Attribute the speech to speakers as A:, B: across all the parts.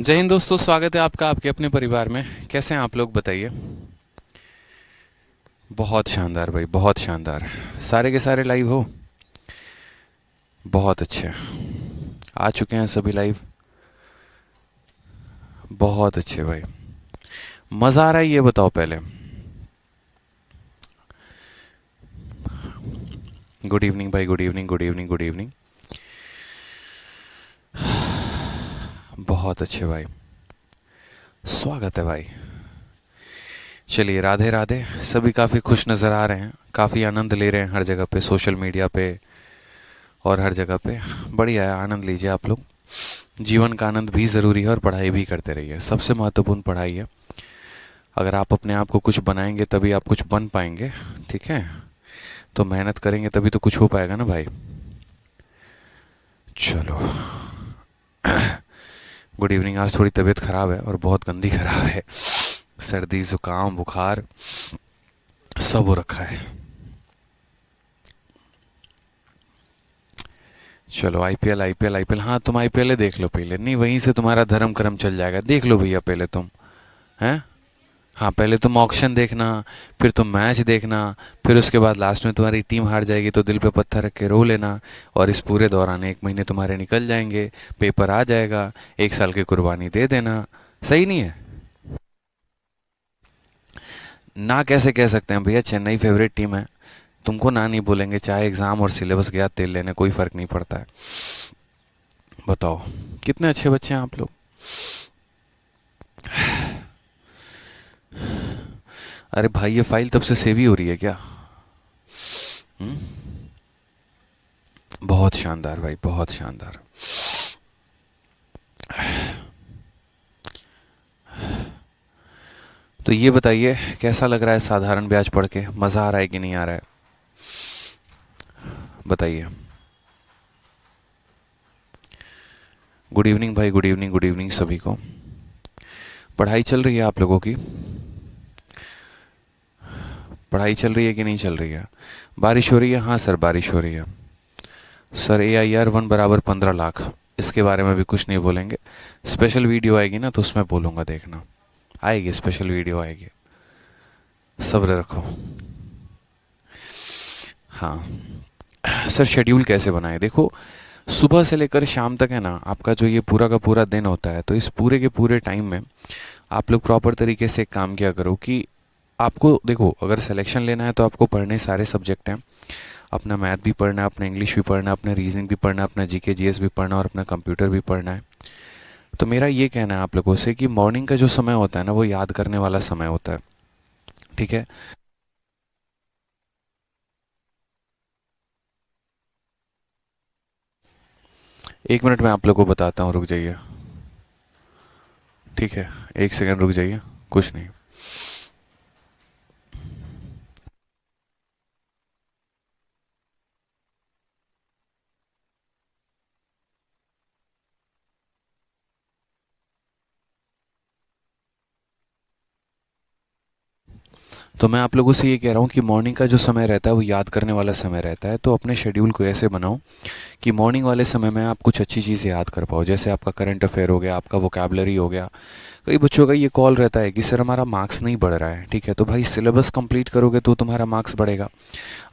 A: जय हिंद दोस्तों, स्वागत है आपका आपके अपने परिवार में। कैसे हैं आप लोग, बताइए। बहुत शानदार भाई, बहुत शानदार। सारे के सारे लाइव हो। बहुत अच्छे। आ चुके हैं सभी लाइव। बहुत अच्छे भाई। मज़ा आ रहा है ये बताओ पहले। गुड इवनिंग भाई, good evening, good evening, good evening. बहुत अच्छे भाई। स्वागत है भाई। चलिए, राधे राधे। सभी काफ़ी खुश नज़र आ रहे हैं, काफ़ी आनंद ले रहे हैं हर जगह पे, सोशल मीडिया पे और हर जगह पे। बढ़िया है, आनंद लीजिए आप लोग। जीवन का आनंद भी ज़रूरी है और पढ़ाई भी करते रहिए। सबसे महत्वपूर्ण पढ़ाई है। अगर आप अपने आप को कुछ बनाएंगे तभी आप कुछ बन पाएंगे। ठीक है, तो मेहनत करेंगे तभी तो कुछ हो पाएगा ना भाई। चलो, गुड इवनिंग। आज थोड़ी तबीयत ख़राब है और बहुत गंदी ख़राब है। सर्दी ज़ुकाम बुखार सब हो रखा है। चलो, आईपीएल आईपीएल आईपीएल। हाँ, तुम आईपीएल देख लो पहले। नहीं, वहीं से तुम्हारा धर्म कर्म चल जाएगा। देख लो भैया पहले तुम। हैं? हाँ, पहले तुम ऑक्शन देखना, फिर तुम मैच देखना, फिर उसके बाद लास्ट में तुम्हारी टीम हार जाएगी तो दिल पे पत्थर रख के रो लेना। और इस पूरे दौरान 1 महीने तुम्हारे निकल जाएंगे, पेपर आ जाएगा, 1 साल की कुर्बानी दे देना। सही नहीं है? ना कैसे कह सकते हैं भैया, चेन्नई फेवरेट टीम है। तुमको ना नहीं बोलेंगे, चाहे एग्ज़ाम और सिलेबस गया तेल लेने, कोई फ़र्क नहीं पड़ता है। बताओ, कितने अच्छे बच्चे हैं आप लोग। अरे भाई, ये फाइल तब से सेव ही हो रही है क्या? हुँ? बहुत शानदार भाई, बहुत शानदार। तो ये बताइए, कैसा लग रहा है साधारण ब्याज पढ़ के? मज़ा आ रहा है कि नहीं आ रहा है? बताइए। गुड इवनिंग भाई, गुड इवनिंग, गुड इवनिंग सभी को। पढ़ाई चल रही है आप लोगों की? पढ़ाई चल रही है कि नहीं चल रही है? बारिश हो रही है? हाँ सर, बारिश हो रही है। सर, AIR 1 बराबर 15 लाख। इसके बारे में भी कुछ नहीं बोलेंगे। स्पेशल वीडियो आएगी ना तो उसमें बोलूँगा, देखना। आएगी, स्पेशल वीडियो आएगी। सब्र रखो। हाँ। सर, शेड्यूल कैसे बनाए? देखो, सुबह से लेकर शाम तक है ना, आपका जो ये पूरा का पूरा दिन होता है, तो इस पूरे के पूरे टाइम में आप लोग प्रॉपर तरीके से काम किया करो कि आपको देखो, अगर सिलेक्शन लेना है तो आपको पढ़ने सारे सब्जेक्ट हैं। अपना मैथ भी पढ़ना है, अपना इंग्लिश भी पढ़ना है, अपना रीजनिंग भी पढ़ना है, अपना जीके जीएस भी पढ़ना है और अपना कंप्यूटर भी पढ़ना है। तो मेरा ये कहना है आप लोगों से कि मॉर्निंग का जो समय होता है ना, वो याद करने वाला समय होता है। ठीक है। 1 मिनट में आप लोग को बताता हूँ, रुक जाइए। ठीक है, 1 सेकंड रुक जाइए। कुछ नहीं। तो मैं आप लोगों से ये कह रहा हूँ कि मॉर्निंग का जो समय रहता है वो याद करने वाला समय रहता है। तो अपने शेड्यूल को ऐसे बनाओ कि मॉर्निंग वाले समय में आप कुछ अच्छी चीज़ें याद कर पाओ। जैसे आपका करंट अफेयर हो गया, आपका वोकेबलरी हो गया। कई बच्चों का ये कॉल रहता है कि सर हमारा मार्क्स नहीं बढ़ रहा है। ठीक है, तो भाई सिलेबस कंप्लीट करोगे तो तुम्हारा मार्क्स बढ़ेगा।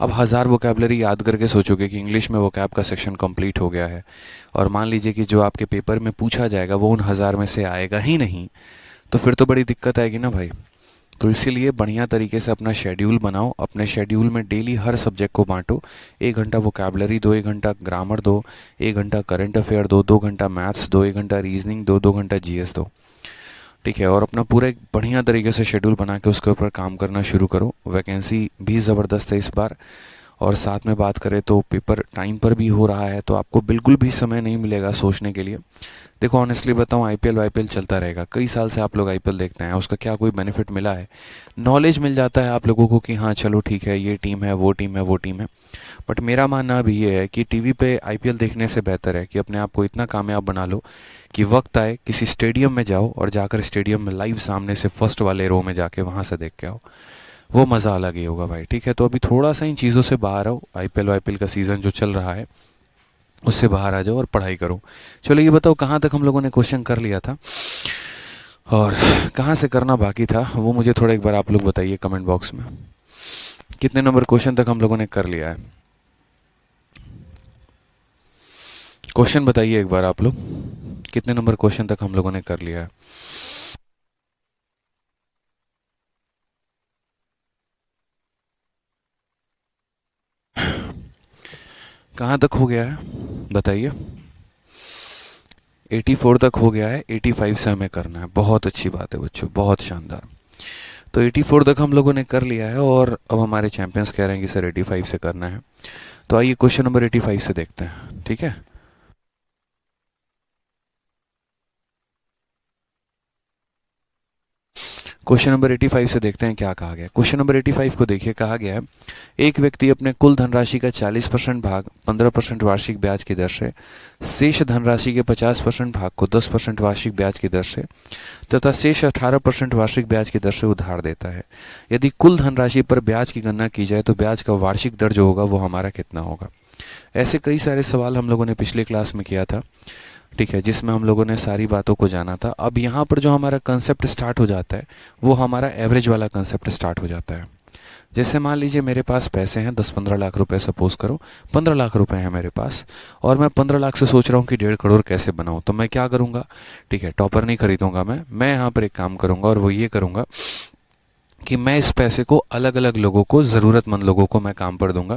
A: अब 1000 वोकेबलरी याद करके सोचोगे कि इंग्लिश में वोकैब का सेक्शन कंप्लीट हो गया है, और मान लीजिए कि जो आपके पेपर में पूछा जाएगा वो उन 1000 में से आएगा ही नहीं, तो फिर तो बड़ी दिक्कत आएगी ना भाई। तो इसीलिए बढ़िया तरीके से अपना शेड्यूल बनाओ। अपने शेड्यूल में डेली हर सब्जेक्ट को बांटो। 1 घंटा वोकेबलरी दो, 1 घंटा ग्रामर दो, 1 घंटा करंट अफेयर दो, 2 घंटा मैथ्स दो, 1 घंटा रीजनिंग दो, 2 घंटा जीएस दो। ठीक है, और अपना पूरा एक बढ़िया तरीके से शेड्यूल बना के उसके ऊपर काम करना शुरू करो। वैकेंसी भी ज़बरदस्त है इस बार। और साथ में बात करें तो पेपर टाइम पर भी हो रहा है, तो आपको बिल्कुल भी समय नहीं मिलेगा सोचने के लिए। देखो, ऑनेस्टली बताऊं, आईपीएल वाईपीएल चलता रहेगा। कई साल से आप लोग आईपीएल देखते हैं, उसका क्या कोई बेनिफिट मिला है? नॉलेज मिल जाता है आप लोगों को कि हाँ चलो ठीक है, ये टीम है, वो टीम है, वो टीम है। बट मेरा मानना अभी ये है कि टीवी पे आईपीएल देखने से बेहतर है कि अपने आप को इतना कामयाब बना लो कि वक्त आए किसी स्टेडियम में जाओ और जाकर स्टेडियम में लाइव सामने से फर्स्ट वाले रो में जाके वहाँ से देख के आओ। वो मज़ा अलग ही होगा भाई। ठीक है, तो अभी थोड़ा सा इन चीज़ों से बाहर आओ। आईपीएल वाईपीएल का सीज़न जो चल रहा है, उससे बाहर आ जाओ और पढ़ाई करो। चलो ये बताओ कहाँ तक हम लोगों ने क्वेश्चन कर लिया था और कहाँ से करना बाकी था, वो मुझे थोड़ा एक बार आप लोग बताइए कमेंट बॉक्स में। कितने नंबर क्वेश्चन तक हम लोगों ने कर लिया है? क्वेश्चन बताइए एक बार आप लोग, कितने नंबर क्वेश्चन तक हम लोगों ने कर लिया है? कहाँ तक हो गया है बताइए। 84 तक हो गया है, 85 से हमें करना है। बहुत अच्छी बात है बच्चों, बहुत शानदार। तो 84 तक हम लोगों ने कर लिया है और अब हमारे चैंपियंस कह रहे हैं कि सर 85 से करना है। तो आइए क्वेश्चन नंबर 85 से देखते हैं, ठीक है। क्वेश्चन नंबर 85 से देखते हैं क्या कहा गया। क्वेश्चन नंबर 85 को देखिए, कहा गया है एक व्यक्ति अपने कुल धनराशि का 40% भाग 15% वार्षिक ब्याज की दर से, शेष धनराशि के 50% भाग को 10% वार्षिक ब्याज की दर से तथा शेष 18% वार्षिक ब्याज की दर से उधार देता है। यदि कुल धनराशि पर ब्याज की गणना की जाए तो ब्याज का वार्षिक दर जो होगा वो हमारा कितना होगा। ऐसे कई सारे सवाल हम लोगों ने पिछले क्लास में किया था, ठीक है, जिसमें हम लोगों ने सारी बातों को जाना था। अब यहाँ पर जो हमारा कंसेप्ट स्टार्ट हो जाता है वो हमारा एवरेज वाला कंसेप्ट स्टार्ट हो जाता है। जैसे मान लीजिए मेरे पास पैसे हैं 10-15 लाख रुपए, सपोज करो 15 लाख रुपए हैं मेरे पास, और मैं 15 लाख से सोच रहा हूँ कि 1.5 करोड़ कैसे बनाऊँ। तो मैं क्या करूँगा, ठीक है, टॉपर नहीं खरीदूंगा मैं यहाँ पर एक काम करूँगा और वो ये करूँगा कि मैं इस पैसे को अलग अलग लोगों को, ज़रूरतमंद लोगों को मैं काम पर दूंगा,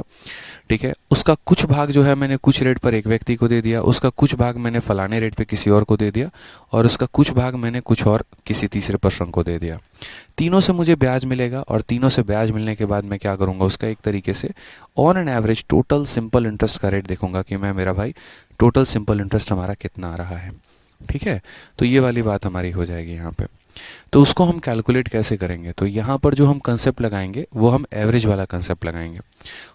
A: ठीक है। उसका कुछ भाग जो है मैंने कुछ रेट पर एक व्यक्ति को दे दिया, उसका कुछ भाग मैंने फलाने रेट पे किसी और को दे दिया, और उसका कुछ भाग मैंने कुछ और किसी तीसरे पर्सन को दे दिया। तीनों से मुझे ब्याज मिलेगा और तीनों से ब्याज मिलने के बाद मैं क्या करूँगा, उसका एक तरीके से on an average total simple interest का रेट देखूंगा कि मैं, मेरा भाई, टोटल सिंपल इंटरेस्ट हमारा कितना आ रहा है, ठीक है। तो ये वाली बात हमारी हो जाएगी यहाँ पे। तो उसको हम कैलकुलेट कैसे करेंगे, तो यहाँ पर जो हम कंसेप्ट लगाएंगे वो हम एवरेज वाला कंसेप्ट लगाएंगे।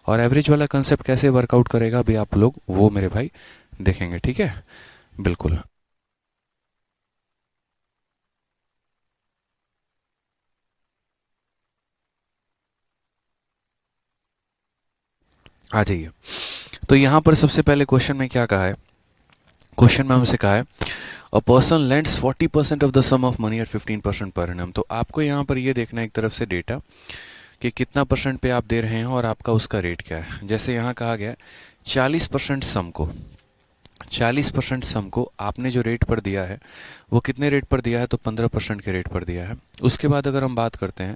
A: और एवरेज वाला कंसेप्ट कैसे वर्कआउट करेगा अभी आप लोग वो मेरे भाई देखेंगे, ठीक है, बिल्कुल। आ जाइए। तो यहाँ पर सबसे पहले क्वेश्चन में क्या कहा है, क्वेश्चन में हमसे कहा है a person lends 40% of the sum of money at 15% per annum. तो आपको यहाँ पर ये देखना है एक तरफ से डेटा कि कितना परसेंट पे आप दे रहे हैं और आपका उसका रेट क्या है। जैसे यहाँ कहा गया 40% सम को, 40% सम को आपने जो रेट पर दिया है वो कितने रेट पर दिया है, तो 15% के रेट पर दिया है। उसके बाद अगर हम बात करते हैं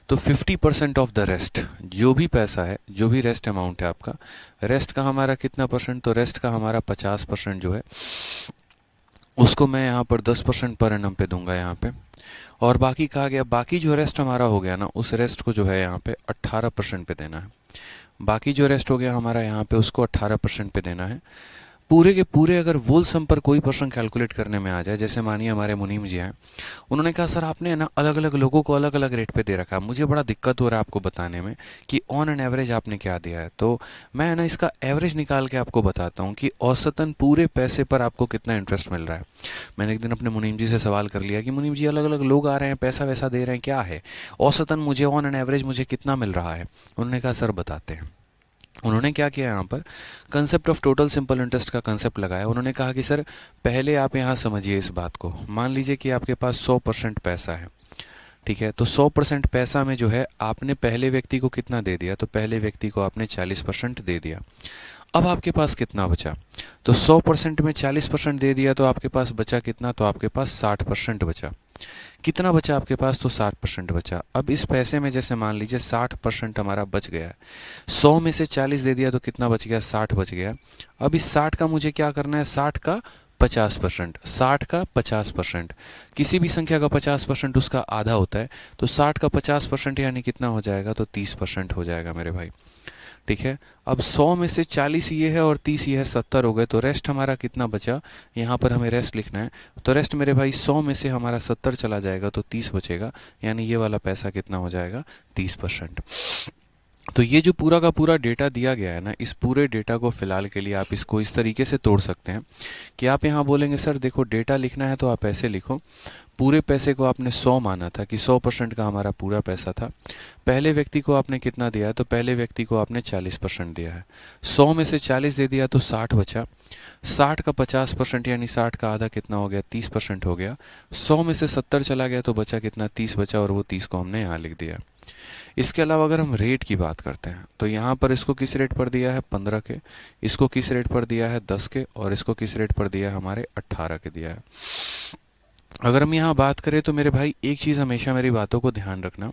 A: तो 50% ऑफ द रेस्ट, जो भी पैसा है, जो भी रेस्ट अमाउंट है आपका, रेस्ट का हमारा कितना परसेंट, तो रेस्ट का हमारा 50% जो है उसको मैं यहाँ पर 10% पर एनम पे दूंगा यहाँ पे। और बाकी कहा गया, बाकी जो रेस्ट हमारा हो गया ना, उस रेस्ट को जो है यहाँ पे 18% पे देना है। बाकी जो रेस्ट हो गया हमारा यहाँ पे उसको 18% पे देना है। पूरे के पूरे अगर वोल सम पर कोई पर्सन कैलकुलेट करने में आ जाए, जैसे मानिए हमारे मुनीम जी हैं, उन्होंने कहा सर आपने ना अलग अलग लोगों को अलग अलग रेट पे दे रखा है, मुझे बड़ा दिक्कत हो रहा है आपको बताने में कि ऑन एन एवरेज आपने क्या दिया है। तो मैं ना इसका एवरेज निकाल के आपको बताता हूँ कि औसतन पूरे पैसे पर आपको कितना इंटरेस्ट मिल रहा है। मैंने एक दिन अपने मुनीम जी से सवाल कर लिया कि मुनीम जी अलग अलग लोग आ रहे हैं, पैसा वैसा दे रहे हैं, क्या है औसतन मुझे ऑन एन एवरेज मुझे कितना मिल रहा है। उन्होंने कहा सर बताते हैं। उन्होंने क्या किया, यहाँ पर concept of total simple interest का कंसेप्ट लगाया। उन्होंने कहा कि सर पहले आप यहाँ समझिए इस बात को, मान लीजिए कि आपके पास 100% पैसा है, ठीक है। तो 100% पैसा में जो है आपने पहले व्यक्ति को कितना दे दिया, तो पहले व्यक्ति को आपने 40% दे दिया। अब आपके पास कितना बचा, तो 100% में 40% दे दिया तो आपके पास बचा कितना, तो आपके पास 60% बचा। कितना बचा आपके पास, तो 60% बचा। अब इस पैसे में जैसे मान लीजिए 60% हमारा बच गया है, 100 में से 40 दे दिया तो कितना बच गया, 60 बच गया। अब इस 60 का मुझे क्या करना है, 60 का 50%, 60 का 50%, किसी भी संख्या का 50% उसका आधा होता है, तो 60 का 50% यानी कितना हो जाएगा, तो 30% हो जाएगा मेरे भाई, ठीक है। अब 100 में से 40 ये है और 30 ये है, 70 हो गए। तो रेस्ट हमारा कितना बचा, यहाँ पर हमें रेस्ट लिखना है। तो रेस्ट मेरे भाई 100 में से हमारा 70 चला जाएगा तो 30 बचेगा, यानी ये वाला पैसा कितना हो जाएगा, 30%। तो ये जो पूरा का पूरा डेटा दिया गया है ना, इस पूरे डेटा को फिलहाल के लिए आप इसको इस तरीके से तोड़ सकते हैं कि आप यहाँ बोलेंगे सर देखो डेटा लिखना है तो आप ऐसे लिखो, पूरे पैसे को आपने 100 माना था कि 100% का हमारा पूरा पैसा था। पहले व्यक्ति को आपने कितना दिया है, तो पहले व्यक्ति को आपने 40% दिया है। 100 में से 40 दे दिया तो 60 बचा। 60 का 50% यानी 60 का आधा कितना हो गया, 30% हो गया। 100 में से 70 चला गया तो बचा कितना, 30 बचा, और वो 30 को हमने यहाँ लिख दिया। इसके अलावा अगर हम रेट की बात करते हैं तो यहाँ पर इसको किस रेट पर दिया है, 15 के, इसको किस रेट पर दिया है, 10 के, और इसको किस रेट पर दिया है, हमारे 18 के दिया है। अगर हम यहाँ बात करें तो मेरे भाई एक चीज़ हमेशा मेरी बातों को ध्यान रखना,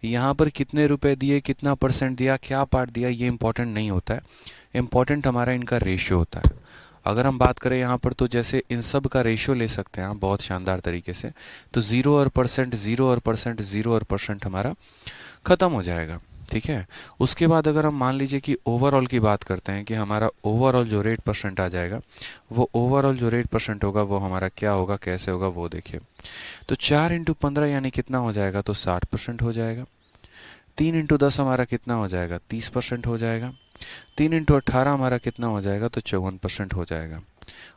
A: यहाँ पर कितने रुपए दिए, कितना परसेंट दिया, क्या पार्ट दिया, ये इंपॉर्टेंट नहीं होता है। इंपॉर्टेंट हमारा इनका रेशियो होता है। अगर हम बात करें यहाँ पर तो जैसे इन सब का रेशियो ले सकते हैं आप बहुत शानदार तरीके से, तो 0 और परसेंट, 0 और परसेंट, 0 और परसेंट हमारा ख़त्म हो जाएगा। ठीक है। उसके बाद अगर हम मान लीजिए कि ओवरऑल की बात करते हैं कि हमारा ओवरऑल जो रेट परसेंट आ जाएगा, वो ओवरऑल जो रेट परसेंट होगा वो हमारा क्या होगा, कैसे होगा, वो देखिए। तो 4 इंटू 15 यानी कितना हो जाएगा, तो 60% हो जाएगा। 3 इंटू 10 हमारा कितना हो जाएगा, 30% हो जाएगा। 3 इंटू 18 हमारा कितना हो जाएगा, तो 54% हो जाएगा।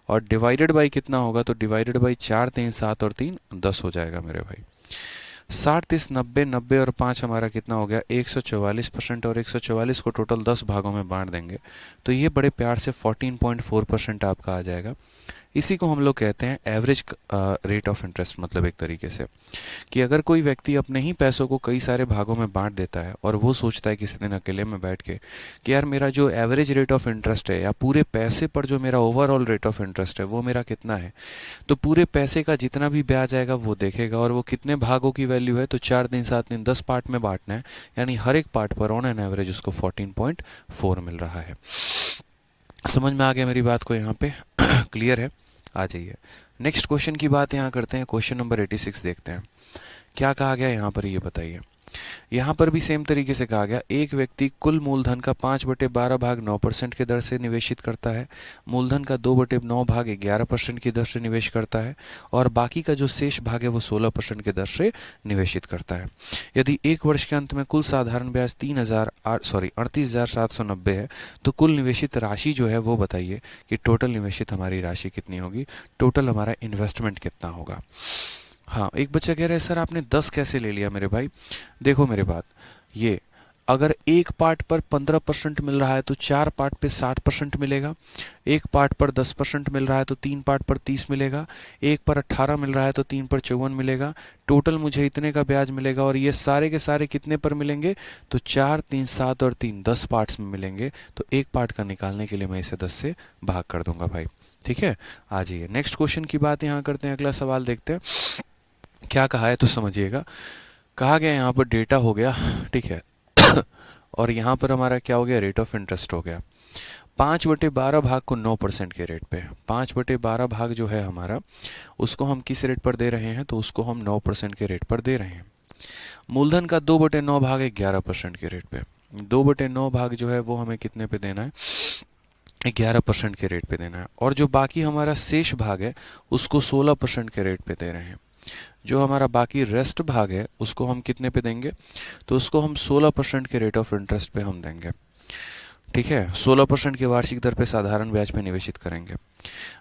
A: और डिवाइडेड बाई कितना होगा, तो डिवाइडेड बाई 4 3 7 और 3 10 हो जाएगा मेरे भाई। 60 30 90, 90 और 5 हमारा कितना हो गया, 144%। और 144 को टोटल 10 भागों में बांट देंगे तो ये बड़े प्यार से 14.4% आपका आ जाएगा। इसी को हम लोग कहते हैं एवरेज रेट ऑफ इंटरेस्ट। मतलब एक तरीके से कि अगर कोई व्यक्ति अपने ही पैसों को कई सारे भागों में बांट देता है और वो सोचता है किसी दिन अकेले में बैठ के कि यार मेरा जो एवरेज रेट ऑफ इंटरेस्ट है या पूरे पैसे पर जो मेरा ओवरऑल रेट ऑफ इंटरेस्ट है वो मेरा कितना है, तो पूरे पैसे का जितना भी ब्याज आएगा वो देखेगा और वो कितने भागों की वैल्यू है, तो 4 दिन 7 दिन 10 पार्ट में बांटना है, यानी हर एक पार्ट पर ऑन एन एवरेज उसको 14.4 मिल रहा है। समझ में आ गया मेरी बात को यहाँ पे? क्लियर है? आ जाइए नेक्स्ट क्वेश्चन की बात यहाँ करते हैं। क्वेश्चन नंबर 86 देखते हैं क्या कहा गया यहाँ पर, ये बताइए। यहाँ पर भी सेम तरीके से कहा गया, एक व्यक्ति कुल मूलधन का 5/12 भाग 9% के दर से निवेशित करता है, मूलधन का 2/9 भाग 11% की दर से निवेश करता है और बाकी का जो शेष भाग है वो 16% के दर से निवेशित करता है। यदि एक वर्ष के अंत में कुल साधारण ब्याज 38,790 है तो कुल निवेशित राशि जो है वो बताइए कि टोटल निवेशित हमारी राशि कितनी होगी, टोटल हमारा इन्वेस्टमेंट कितना होगा। हाँ, एक बच्चा कह रहा है सर आपने 10 कैसे ले लिया मेरे भाई। देखो मेरे बात, ये अगर एक पार्ट पर 15% मिल रहा है तो 4 पार्ट पे 60% मिलेगा, एक पार्ट पर 10% मिल रहा है तो 3 पार्ट पर 30 मिलेगा, एक पर 18 मिल रहा है तो 3 पर 54 मिलेगा, टोटल मुझे इतने का ब्याज मिलेगा। और ये सारे के सारे कितने पर मिलेंगे, तो 4 3 7 और 3 10 पार्ट्स में मिलेंगे। तो एक पार्ट का निकालने के लिए मैं इसे 10 से भाग कर दूंगा भाई। ठीक है, आ जाइए नेक्स्ट क्वेश्चन की बात यहाँ करते हैं। अगला सवाल देखते हैं क्या कहा है, तो समझिएगा। कहा गया यहाँ पर डेटा हो गया, ठीक है और यहाँ पर हमारा क्या हो गया, रेट ऑफ इंटरेस्ट हो गया। 5/12 भाग को 9% के रेट पे, 5/12 भाग जो है हमारा उसको हम किस रेट पर दे रहे हैं, तो उसको हम 9% के रेट पर दे रहे हैं। मूलधन का 2/9 भाग 11% के रेट पे, 2/9 भाग जो है वो हमें कितने पे देना है, 11% के रेट पे देना है। और जो बाकी हमारा शेष भाग है उसको 16% के रेट पे दे रहे हैं। जो हमारा बाकी रेस्ट भाग है उसको हम कितने पे देंगे, तो उसको हम 16% के रेट ऑफ इंटरेस्ट पे हम देंगे। ठीक है, 16% की वार्षिक दर पे साधारण ब्याज पे निवेशित करेंगे।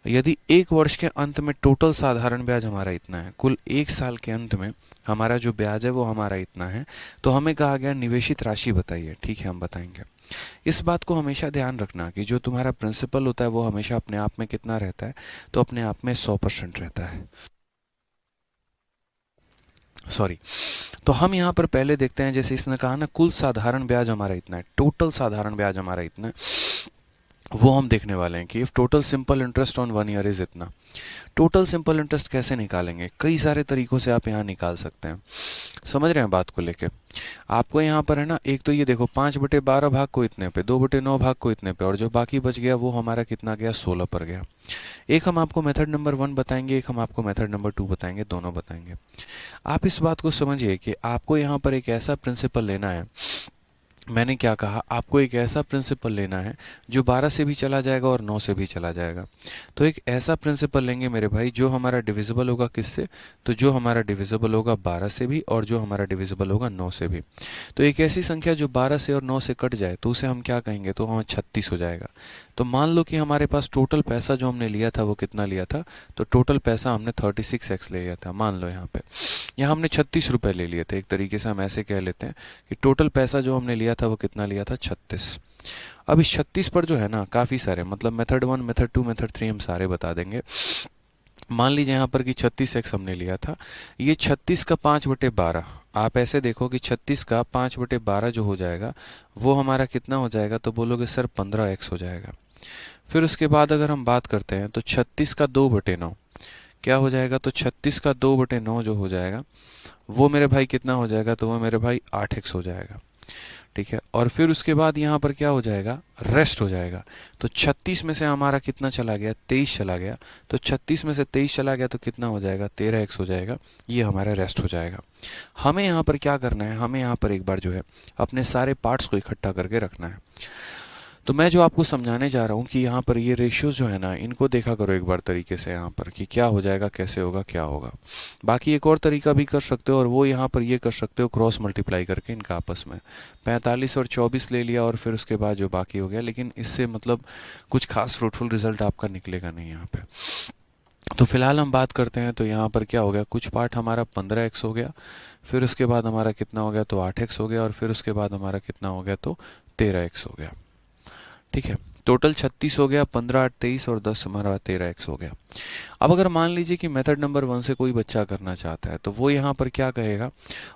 A: यदि एक वर्ष के अंत में टोटल साधारण ब्याज हमारा इतना है, कुल एक साल के अंत में हमारा जो ब्याज है वो हमारा इतना है, तो हमें कहा गया निवेशित राशि बताइए। ठीक है, हम बताएंगे। इस बात को हमेशा ध्यान रखना कि जो तुम्हारा प्रिंसिपल होता है वो हमेशा अपने आप में कितना रहता है, तो अपने आप में 100% रहता है। सॉरी, तो हम यहाँ पर पहले देखते हैं, जैसे इसने कहा ना कुल साधारण ब्याज हमारा इतना है, टोटल साधारण ब्याज हमारा इतना है, वो हम देखने वाले हैं कि if total simple interest on 1 year is इतना। टोटल सिंपल इंटरेस्ट कैसे निकालेंगे, कई सारे तरीकों से आप यहाँ निकाल सकते हैं। समझ रहे हैं बात को लेके? आपको यहाँ पर है ना, एक तो ये देखो 5/12 भाग को इतने पे, 2/9 भाग को इतने पे, और जो बाकी बच गया वो हमारा कितना गया, 16 पर गया। एक हम आपको मेथड नंबर 1 बताएंगे, एक हम आपको मेथड नंबर 2 बताएंगे, दोनों बताएंगे। आप इस बात को समझिए कि आपको यहाँ पर एक ऐसा प्रिंसिपल लेना है मैंने क्या कहा, आपको एक ऐसा प्रिंसिपल लेना है जो 12 से भी चला जाएगा और 9 से भी चला जाएगा। तो एक ऐसा प्रिंसिपल लेंगे मेरे भाई जो हमारा डिविजिबल होगा किससे, तो जो हमारा डिविजिबल होगा 12 से भी और जो हमारा डिविजिबल होगा 9 से भी। तो एक ऐसी संख्या जो 12 से और 9 से कट जाए तो उसे हम क्या कहेंगे, तो हमें 36 हो जाएगा। तो मान लो कि हमारे पास टोटल पैसा जो हमने लिया था वो कितना लिया था, तो टोटल पैसा हमने 36x ले लिया था। मान लो यहाँ हमने 36 रुपये ले लिए थे, एक तरीके से हम ऐसे कह लेते हैं कि टोटल पैसा जो हमने लिया था वो कितना लिया था, 36। अब इस 36 पर जो है ना काफ़ी सारे, मतलब मेथड 1 मेथड 2 मेथड 3 हम सारे बता देंगे। मान लीजिए यहाँ पर कि 36x हमने लिया था, ये 36 का 5/12, आप ऐसे देखो कि 36 का 5/12 जो हो जाएगा वो हमारा कितना हो जाएगा, तो बोलोगे सर 15x हो जाएगा। फिर उसके बाद अगर हम बात करते हैं तो 36 का 2/9 क्या हो जाएगा, तो 36 का 2/9 जो हो जाएगा वो मेरे भाई कितना हो जाएगा, तो वो मेरे भाई 8x हो जाएगा। ठीक है, और फिर उसके बाद यहाँ पर क्या हो जाएगा, रेस्ट हो जाएगा। तो 36 में से हमारा कितना चला गया, 23 चला गया। तो 36 में से 23 चला गया तो कितना हो जाएगा, 13x हो जाएगा। ये हमारा रेस्ट हो जाएगा। हमें यहाँ पर क्या करना है, हमें यहाँ पर एक बार जो है अपने सारे पार्ट्स को इकट्ठा करके रखना है। तो मैं जो आपको समझाने जा रहा हूँ कि यहाँ पर ये रेशियोज जो है ना, इनको देखा करो एक बार तरीके से यहाँ पर कि क्या हो जाएगा, कैसे होगा, क्या होगा। बाकी एक और तरीका भी कर सकते हो, और वो यहाँ पर ये कर सकते हो क्रॉस मल्टीप्लाई करके इनका आपस में 45 और 24 ले लिया और फिर उसके बाद जो बाकी हो गया, लेकिन इससे मतलब कुछ खास फ्रूटफुल रिजल्ट आपका निकलेगा नहीं यहाँ पे। तो फिलहाल हम बात करते हैं, तो यहाँ पर क्या हो गया, कुछ पार्ट हमारा 15x हो गया, फिर उसके बाद हमारा कितना हो गया, तो 8x हो गया, और फिर उसके बाद हमारा कितना हो गया, तो 13x हो गया। ठीक है, टोटल 36 हो गया, 15 8 23 और 10 हमारा 13x हो गया। अब अगर मान लीजिए कि मेथड नंबर 1 से कोई बच्चा करना चाहता है तो वो यहाँ पर क्या कहेगा,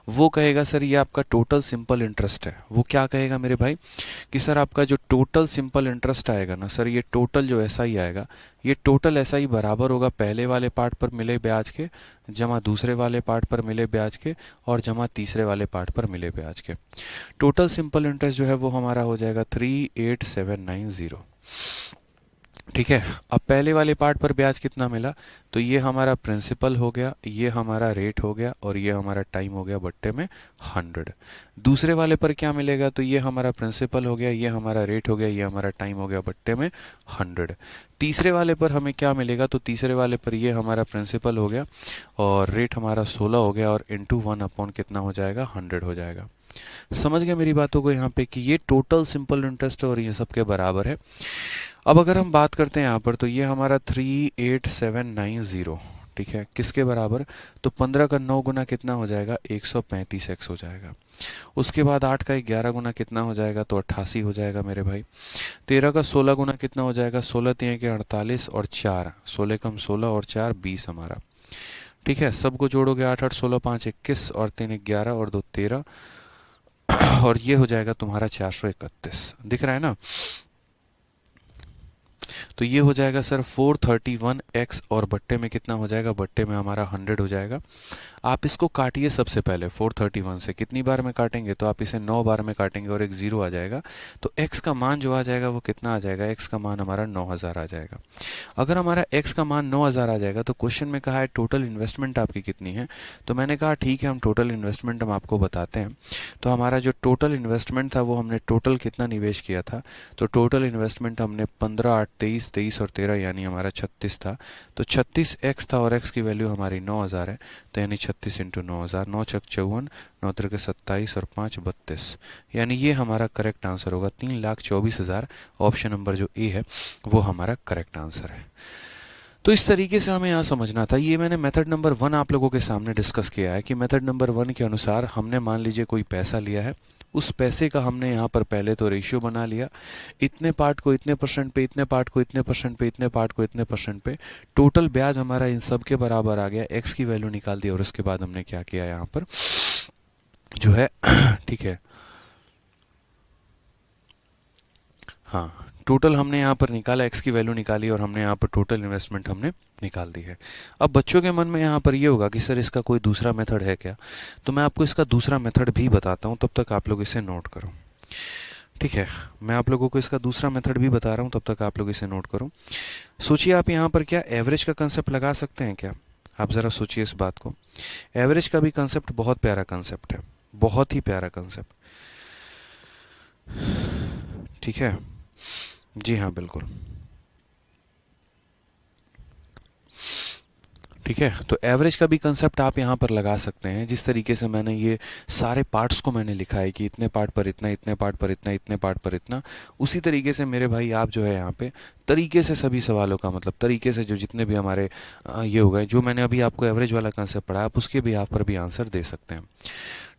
A: वो कहेगा सर ये आपका टोटल सिंपल इंटरेस्ट है। वो क्या कहेगा मेरे भाई कि सर आपका जो टोटल सिंपल इंटरेस्ट आएगा ना सर, ये टोटल जो एसआई आएगा, ये टोटल एसआई बराबर होगा पहले वाले पार्ट पर मिले ब्याज के जमा दूसरे वाले पार्ट पर मिले ब्याज के और जमा तीसरे वाले पार्ट पर मिले ब्याज के। टोटल सिंपल इंटरेस्ट जो है वो हमारा हो जाएगा 38790। ठीक है, अब पहले वाले पार्ट पर ब्याज कितना मिला, तो ये हमारा प्रिंसिपल हो गया, ये हमारा रेट हो गया और ये हमारा टाइम हो गया बट्टे में 100। दूसरे वाले पर क्या मिलेगा, तो ये हमारा प्रिंसिपल हो गया, ये हमारा रेट हो गया, ये हमारा टाइम हो गया बट्टे में 100। तीसरे वाले पर हमें क्या मिलेगा, तो तीसरे वाले पर ये हमारा प्रिंसिपल हो गया और रेट हमारा 16 हो गया और इंटू 1 कितना हो जाएगा, 100 हो जाएगा। समझ गए मेरी बातों को यहाँ पे कि ये टोटल सिंपल इंटरेस्ट और ये सबके बराबर है। अब अगर हम बात करते हैं यहाँ पर, तो ये हमारा 38790, ठीक है, किसके बराबर, तो 15 का 9 गुना कितना हो जाएगा, 135x हो जाएगा। उसके बाद 8 का 11 गुना कितना हो जाएगा, तो 88 हो जाएगा मेरे भाई। 13 का 16 गुना कितना हो जाएगा, 16 3 के 48 और 4, 16 कम 16 और 4 20 हमारा। ठीक है, सबको जोड़ोगे 8 8 16 5 21 और 3 11 और 2 13 और ये हो जाएगा तुम्हारा 431। दिख रहा है ना। तो ये हो जाएगा सर 431x और बट्टे में कितना हो जाएगा, बट्टे में हमारा 100 हो जाएगा। आप इसको काटिए सबसे पहले 431 से, कितनी बार में काटेंगे, तो आप इसे 9 बार में काटेंगे और एक 0 आ जाएगा। तो x का मान जो आ जाएगा वो कितना आ जाएगा, x का मान हमारा 9000 आ जाएगा। अगर हमारा x का मान 9000 आ जाएगा तो क्वेश्चन में कहा है टोटल इन्वेस्टमेंट आपकी कितनी है, तो मैंने कहा ठीक है हम टोटल इन्वेस्टमेंट हम आपको बताते हैं। तो हमारा जो टोटल इन्वेस्टमेंट था वो हमने टोटल कितना निवेश किया था, तो टोटल इन्वेस्टमेंट हमने 15 8 23 23 और 13 यानी हमारा 36 था। तो 36x था और x की वैल्यू हमारी 9000 है, तो यानी 36 इंटू 9000, 9 छक 54, 9 तिरके 27 और 5 32, यानी ये हमारा करेक्ट आंसर होगा 3,24,000। ऑप्शन नंबर जो ए है वो हमारा करेक्ट आंसर है। तो इस तरीके से हमें यहाँ समझना था। ये मैंने मेथड नंबर 1 आप लोगों के सामने डिस्कस किया है कि मेथड नंबर 1 के अनुसार हमने मान लीजिए कोई पैसा लिया है, उस पैसे का हमने यहाँ पर पहले तो रेशियो बना लिया, इतने पार्ट को इतने परसेंट पे, इतने पार्ट को इतने परसेंट पे, इतने पार्ट को इतने परसेंट पे, टोटल ब्याज हमारा इन सब के बराबर आ गया, एक्स की वैल्यू निकाल दी और उसके बाद हमने क्या किया यहाँ पर जो है ठीक है, हाँ टोटल हमने यहाँ पर निकाला, एक्स की वैल्यू निकाली और हमने यहाँ पर टोटल इन्वेस्टमेंट हमने निकाल दी है। अब बच्चों के मन में यहाँ पर ये होगा कि सर इसका कोई दूसरा मेथड है क्या, तो मैं आपको इसका दूसरा मेथड भी बताता हूँ, तब तक आप लोग इसे नोट करो। ठीक है, मैं आप लोगों को इसका दूसरा मेथड भी बता रहा हूँ, तब तक आप लोग इसे नोट करो। सोचिए आप यहाँ पर क्या एवरेज का कंसेप्ट लगा सकते हैं क्या, आप ज़रा सोचिए इस बात को। एवरेज का भी कंसेप्ट बहुत प्यारा कंसेप्ट है, बहुत ही प्यारा कंसेप्ट। ठीक है। जी हाँ, बिल्कुल। ठीक है, तो एवरेज का भी कंसेप्ट आप यहाँ पर लगा सकते हैं। जिस तरीके से मैंने ये सारे पार्ट्स को मैंने लिखा है कि इतने पार्ट पर इतना, इतने पार्ट पर इतना, इतने पार्ट पर इतना, उसी तरीके से मेरे भाई आप जो है यहाँ पे तरीके से सभी सवालों का मतलब तरीके से जो जितने भी हमारे ये हो गए, जो मैंने अभी आपको एवरेज वाला कंसेप्ट पढ़ाया, आप उसके भी यहाँ पर भी आंसर दे सकते हैं।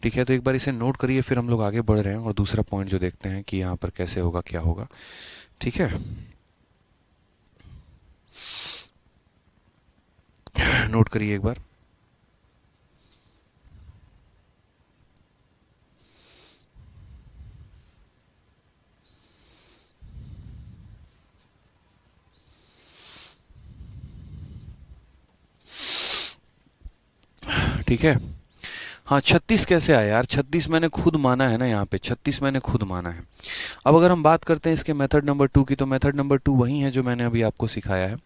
A: ठीक है, तो एक बार इसे नोट करिए, फिर हम लोग आगे बढ़ रहे हैं और दूसरा पॉइंट जो देखते हैं कि यहाँ पर कैसे होगा, क्या होगा। ठीक है, नोट करिए एक बार। ठीक है। हाँ, 36 कैसे आया यार? 36 मैंने खुद माना है ना, यहाँ पे 36 मैंने खुद माना है। अब अगर हम बात करते हैं इसके मेथड नंबर 2 की, तो मेथड नंबर 2 वही है जो मैंने अभी आपको सिखाया है,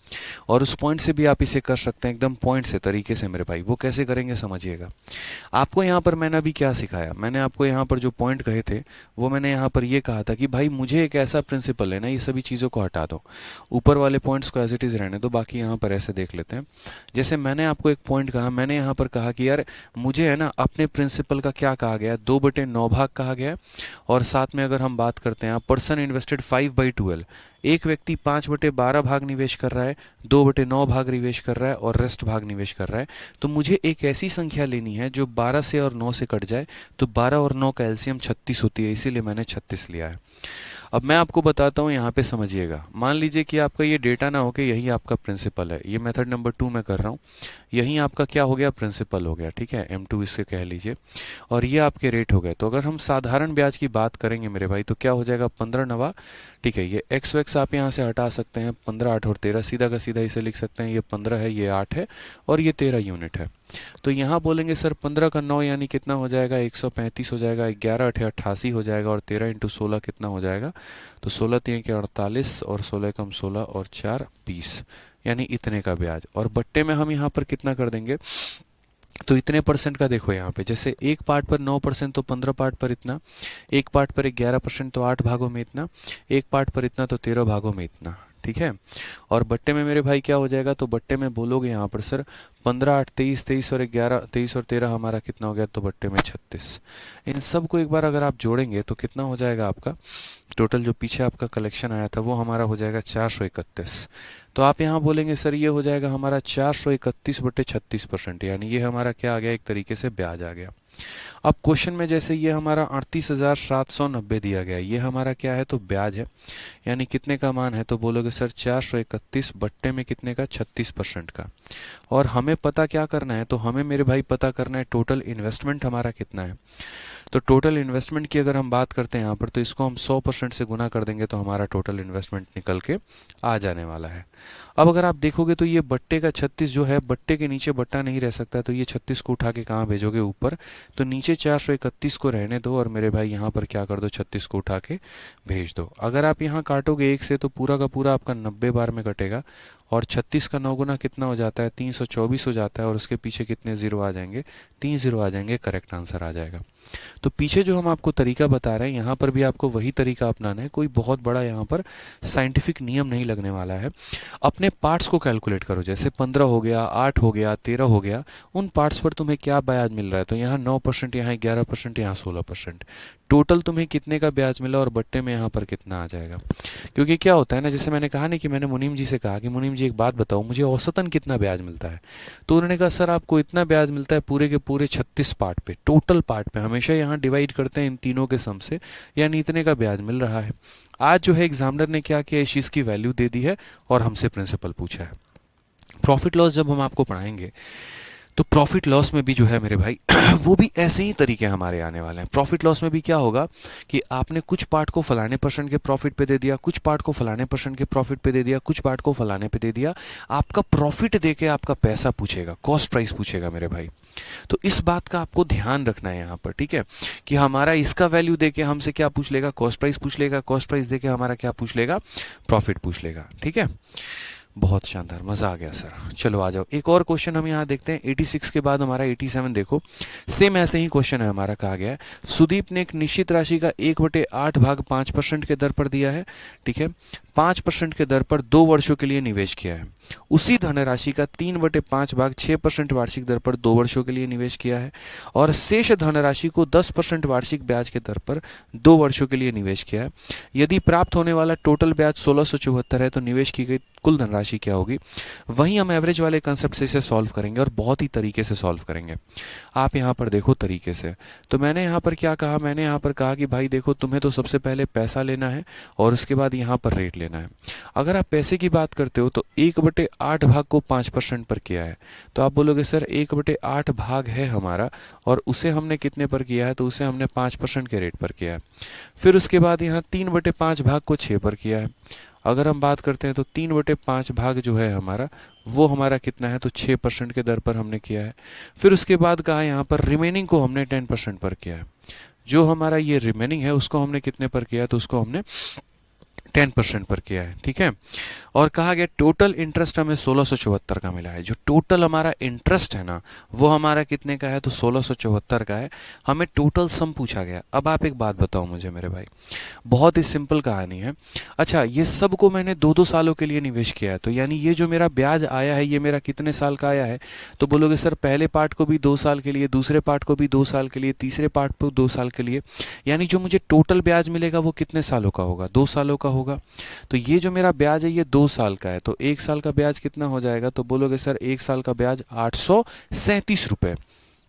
A: और उस पॉइंट से भी आप इसे कर सकते हैं एकदम पॉइंट से तरीके से मेरे भाई। वो कैसे करेंगे समझिएगा। आपको यहाँ पर मैंने अभी क्या सिखाया, मैंने आपको यहाँ पर जो पॉइंट कहे थे वो मैंने यहाँ पर ये कहा था कि भाई मुझे एक ऐसा प्रिंसिपल है ना, ये सभी चीज़ों को हटा दो, ऊपर वाले पॉइंट्स को एज इट इज़ रहने दो, बाकी यहाँ पर ऐसे देख लेते हैं। जैसे मैंने आपको एक पॉइंट कहा, मैंने यहाँ पर कहा कि यार मुझे है ना अपने प्रिंसिपल का क्या कहा गया, 2/9 भाग कहा गया है, और साथ में अगर हम बात करते हैं, पर्सन इन्वेस्टेड 5/12, एक व्यक्ति 5/12 भाग निवेश कर रहा है, 2/9 भाग निवेश कर रहा है और रेस्ट भाग निवेश कर रहा है। तो मुझे एक ऐसी संख्या लेनी है जो 12 से और 9 से कट जाए, तो 12 और 9 का एलसीएम 36 होती है, इसीलिए मैंने 36 लिया है। अब मैं आपको बताता हूँ, यहाँ पे समझिएगा। मान लीजिए कि आपका ये डेटा ना हो के यही आपका प्रिंसिपल है, ये मेथड नंबर 2 में कर रहा हूँ, यही आपका क्या हो गया, प्रिंसिपल हो गया। ठीक है, M2 इसके कह लीजिए, और ये आपके रेट हो गए। तो अगर हम साधारण ब्याज की बात करेंगे मेरे भाई, तो क्या हो जाएगा, 15 नवा। ठीक है, ये एक्स वैक्स आप यहाँ से हटा सकते हैं, 15, 8 और 13, सीधा का सीधा इसे लिख सकते हैं, ये 15 है, ये 8 है और ये 13 यूनिट है। तो यहाँ बोलेंगे सर 15 का 9 यानी कितना हो जाएगा, 135 हो जाएगा, 11 8 88 हो जाएगा, और 13 × 16 कितना हो जाएगा, तो 16 3 के 48, और 16 कम 16 और 4 20, यानी इतने का ब्याज। और बट्टे में हम यहाँ पर कितना कर देंगे, तो इतने परसेंट का देखो यहाँ पे, जैसे एक पार्ट पर 9% तो 15 पार्ट पर इतना, एक पार्ट पर 11% तो 8 भागों में इतना, एक पार्ट पर इतना तो 13 भागों में इतना। ठीक है, और बट्टे में मेरे भाई क्या हो जाएगा, तो बट्टे में बोलोगे यहाँ पर सर 15 8 23, 23 और 11, 23 और 13 हमारा कितना हो गया, तो बट्टे में 36। इन सब को एक बार अगर आप जोड़ेंगे तो कितना हो जाएगा आपका टोटल, जो पीछे आपका कलेक्शन आया था वो हमारा हो जाएगा 431। तो आप यहाँ बोलेंगे सर ये हो जाएगा हमारा 431/36%, यानी ये हमारा क्या आ गया, एक तरीके से ब्याज आ गया। अब क्वेश्चन में जैसे ये हमारा 38,790 दिया गया, ये हमारा क्या है, तो ब्याज है, यानी कितने का मान है, तो बोलोगे सर 431 बट्टे में कितने का, 36% का। और हमें पता क्या करना है, तो हमें मेरे भाई पता करना है टोटल इन्वेस्टमेंट हमारा कितना है। तो टोटल इन्वेस्टमेंट की अगर हम बात करते हैं यहाँ पर, तो इसको हम 100% से गुना कर देंगे तो हमारा टोटल इन्वेस्टमेंट निकल के आ जाने वाला है। अब अगर आप देखोगे तो ये बट्टे का 36 जो है, बट्टे के नीचे बट्टा नहीं रह सकता, तो ये 36 को उठा के कहाँ भेजोगे, ऊपर। तो नीचे 431 को रहने दो, और मेरे भाई यहाँ पर क्या कर दो, 36 को उठा के भेज दो। अगर आप यहाँ काटोगे 1 से, तो पूरा का पूरा आपका 90 बार में कटेगा, और 36 का 9 गुना कितना हो जाता है, 324 हो जाता है, और उसके पीछे कितने जीरो आ जाएंगे, 3 जीरो आ जाएंगे, करेक्ट आंसर आ जाएगा। तो पीछे जो हम आपको तरीका बता रहे हैं, यहाँ पर भी आपको वही तरीका अपनाना है, कोई बहुत बड़ा यहाँ पर साइंटिफिक नियम नहीं लगने वाला है। अपने पार्ट्स को कैलकुलेट करो, जैसे 15 हो गया, 8 हो गया, 13 हो गया, उन पार्ट्स पर तुम्हें क्या ब्याज मिल रहा है, तो यहाँ 9%, यहाँ 11%, यहाँ 16%, टोटल तुम्हें कितने का ब्याज मिला, और बट्टे में यहाँ पर कितना आ जाएगा। क्योंकि क्या होता है ना, जैसे मैंने कहा नहीं कि मैंने मुनीम जी से कहा कि मुनीम जी एक बात बताओ, मुझे औसतन कितना ब्याज मिलता है, तो उन्होंने कहा सर आपको इतना ब्याज मिलता है पूरे के पूरे 36 पार्ट पे, टोटल पार्ट पे, हमेशा यहाँ डिवाइड करते हैं इन तीनों के सम से, यानी इतने का ब्याज मिल रहा है। आज जो है एग्जामिनर ने क्या किया, इस चीज़ की वैल्यू दे दी है और हमसे प्रिंसिपल पूछा है। प्रॉफिट लॉस जब हम आपको पढ़ाएंगे, तो प्रॉफिट लॉस में भी जो है मेरे भाई वो भी ऐसे ही तरीके हमारे आने वाले हैं। प्रॉफिट लॉस में भी क्या होगा कि आपने कुछ पार्ट को फलाने परसेंट के प्रॉफिट पे दे दिया, कुछ पार्ट को फलाने परसेंट के प्रॉफिट पे दे दिया, कुछ पार्ट को फलाने पे दे दिया, आपका प्रॉफिट दे के आपका पैसा पूछेगा, कॉस्ट प्राइस पूछेगा मेरे भाई। तो इस बात का आपको ध्यान रखना है यहाँ पर, ठीक है, कि हमारा इसका वैल्यू दे के हमसे क्या पूछ लेगा, कॉस्ट प्राइस पूछ लेगा, कॉस्ट प्राइस दे के हमारा क्या पूछ लेगा, प्रॉफिट पूछ लेगा। ठीक है, बहुत शानदार, मज़ा आ गया सर। चलो आ जाओ, एक और क्वेश्चन हम यहाँ देखते हैं। 86 के बाद हमारा 87 देखो, सेम ऐसे ही क्वेश्चन है हमारा। कहा गया है सुदीप ने एक निश्चित राशि का 1/8 भाग 5% के दर पर दिया है, ठीक है, 5% के दर पर 2 वर्षों के लिए निवेश किया है। उसी धनराशि का 3/5 भाग 6% वार्षिक दर पर 2 वर्षों के लिए निवेश किया है, और शेष धनराशि को 10% वार्षिक ब्याज के दर पर 2 वर्षों के लिए निवेश किया है। यदि प्राप्त होने वाला टोटल ब्याज 1674 है तो निवेश की गई कुल धनराशि क्या होगी। वहीं हम एवरेज वाले कंसेप्ट से इसे सॉल्व करेंगे और बहुत ही तरीके से सॉल्व करेंगे। आप यहाँ पर देखो तरीके से, तो मैंने यहाँ पर क्या कहा, मैंने यहाँ पर कहा कि भाई देखो तुम्हें तो सबसे पहले पैसा लेना है और उसके बाद यहाँ पर रेट लेना है। अगर आप पैसे की बात करते हो तो 1/8 भाग को 5% पर किया है, तो आप बोलोगे सर 1/8 भाग है हमारा और उसे हमने कितने पर किया है, तो उसे हमने 5% के रेट पर किया है। फिर उसके बाद यहाँ 3/5 भाग को 6 पर किया है। अगर हम बात करते हैं तो 3/5 भाग जो है हमारा वो हमारा कितना है, तो 6% के दर पर हमने किया है। फिर उसके बाद कहा यहाँ पर रिमेनिंग को हमने 10% पर किया है। जो हमारा ये रिमेनिंग है उसको हमने कितने पर किया, तो उसको हमने 10% पर किया है, ठीक है। और कहा गया टोटल इंटरेस्ट हमें 1674 का मिला है। जो टोटल हमारा इंटरेस्ट है ना वो हमारा कितने का है, तो 1674 का है। हमें टोटल सम पूछा गया। अब आप एक बात बताओ मुझे मेरे भाई, बहुत ही सिंपल कहानी है। अच्छा, ये सब को मैंने 2-2 सालों के लिए निवेश किया है, तो यानी ये जो मेरा ब्याज आया है ये मेरा कितने साल का आया है, तो बोलोगे सर पहले पार्ट को भी 2 साल के लिए, दूसरे पार्ट को भी 2 साल के लिए, तीसरे पार्ट को 2 साल के लिए, यानी जो मुझे टोटल ब्याज मिलेगा वो कितने सालों का होगा, 2 सालों का होगा। तो ये जो मेरा ब्याज है ये 2 साल का है, तो 1 साल का ब्याज कितना हो जाएगा, तो बोलोगे सर 1 साल का ब्याज 837 रुपये।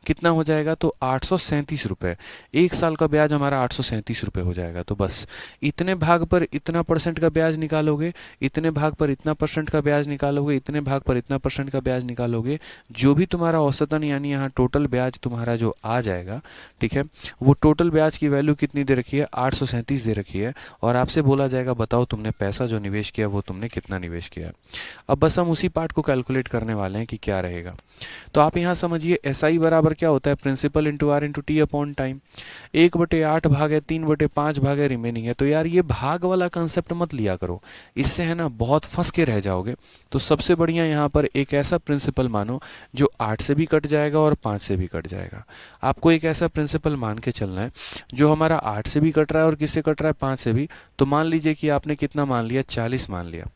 A: कितना हो जाएगा, तो 837 रुपये। 1 साल का ब्याज हमारा 837 रुपये हो जाएगा। तो बस इतने भाग पर इतना परसेंट का ब्याज निकालोगे, इतने भाग पर इतना परसेंट का ब्याज निकालोगे, इतने भाग पर इतना परसेंट का ब्याज निकालोगे, जो भी तुम्हारा औसतन यानी यहाँ टोटल ब्याज तुम्हारा जो आ जाएगा, ठीक है, वो टोटल ब्याज की वैल्यू कितनी दे रखी है, 837 दे रखी है। और आपसे बोला जाएगा बताओ तुमने पैसा जो निवेश किया वो तुमने कितना निवेश किया। अब बस हम उसी पार्ट को कैलकुलेट करने वाले हैं कि क्या रहेगा। तो आप यहाँ समझिए SI बराबर क्या होता है, principal into R into T upon time. 1/8 भाग है, 3/5 भाग है, रिमेनिंग है। तो यार ये भाग वाला कंसेप्ट मत लिया करो, इससे है ना बहुत फंस के रह जाओगे। तो सबसे बढ़िया यहाँ पर एक ऐसा प्रिंसिपल मानो जो 8 से भी कट जाएगा और 5 से भी कट जाएगा। आपको एक ऐसा प्रिंसिपल मान के चलना है जो हमारा 8 से भी कट रहा है और किससे कट रहा है, 5 से भी। तो मान लीजिए कि आपने कितना मान लिया, 40 मान लिया।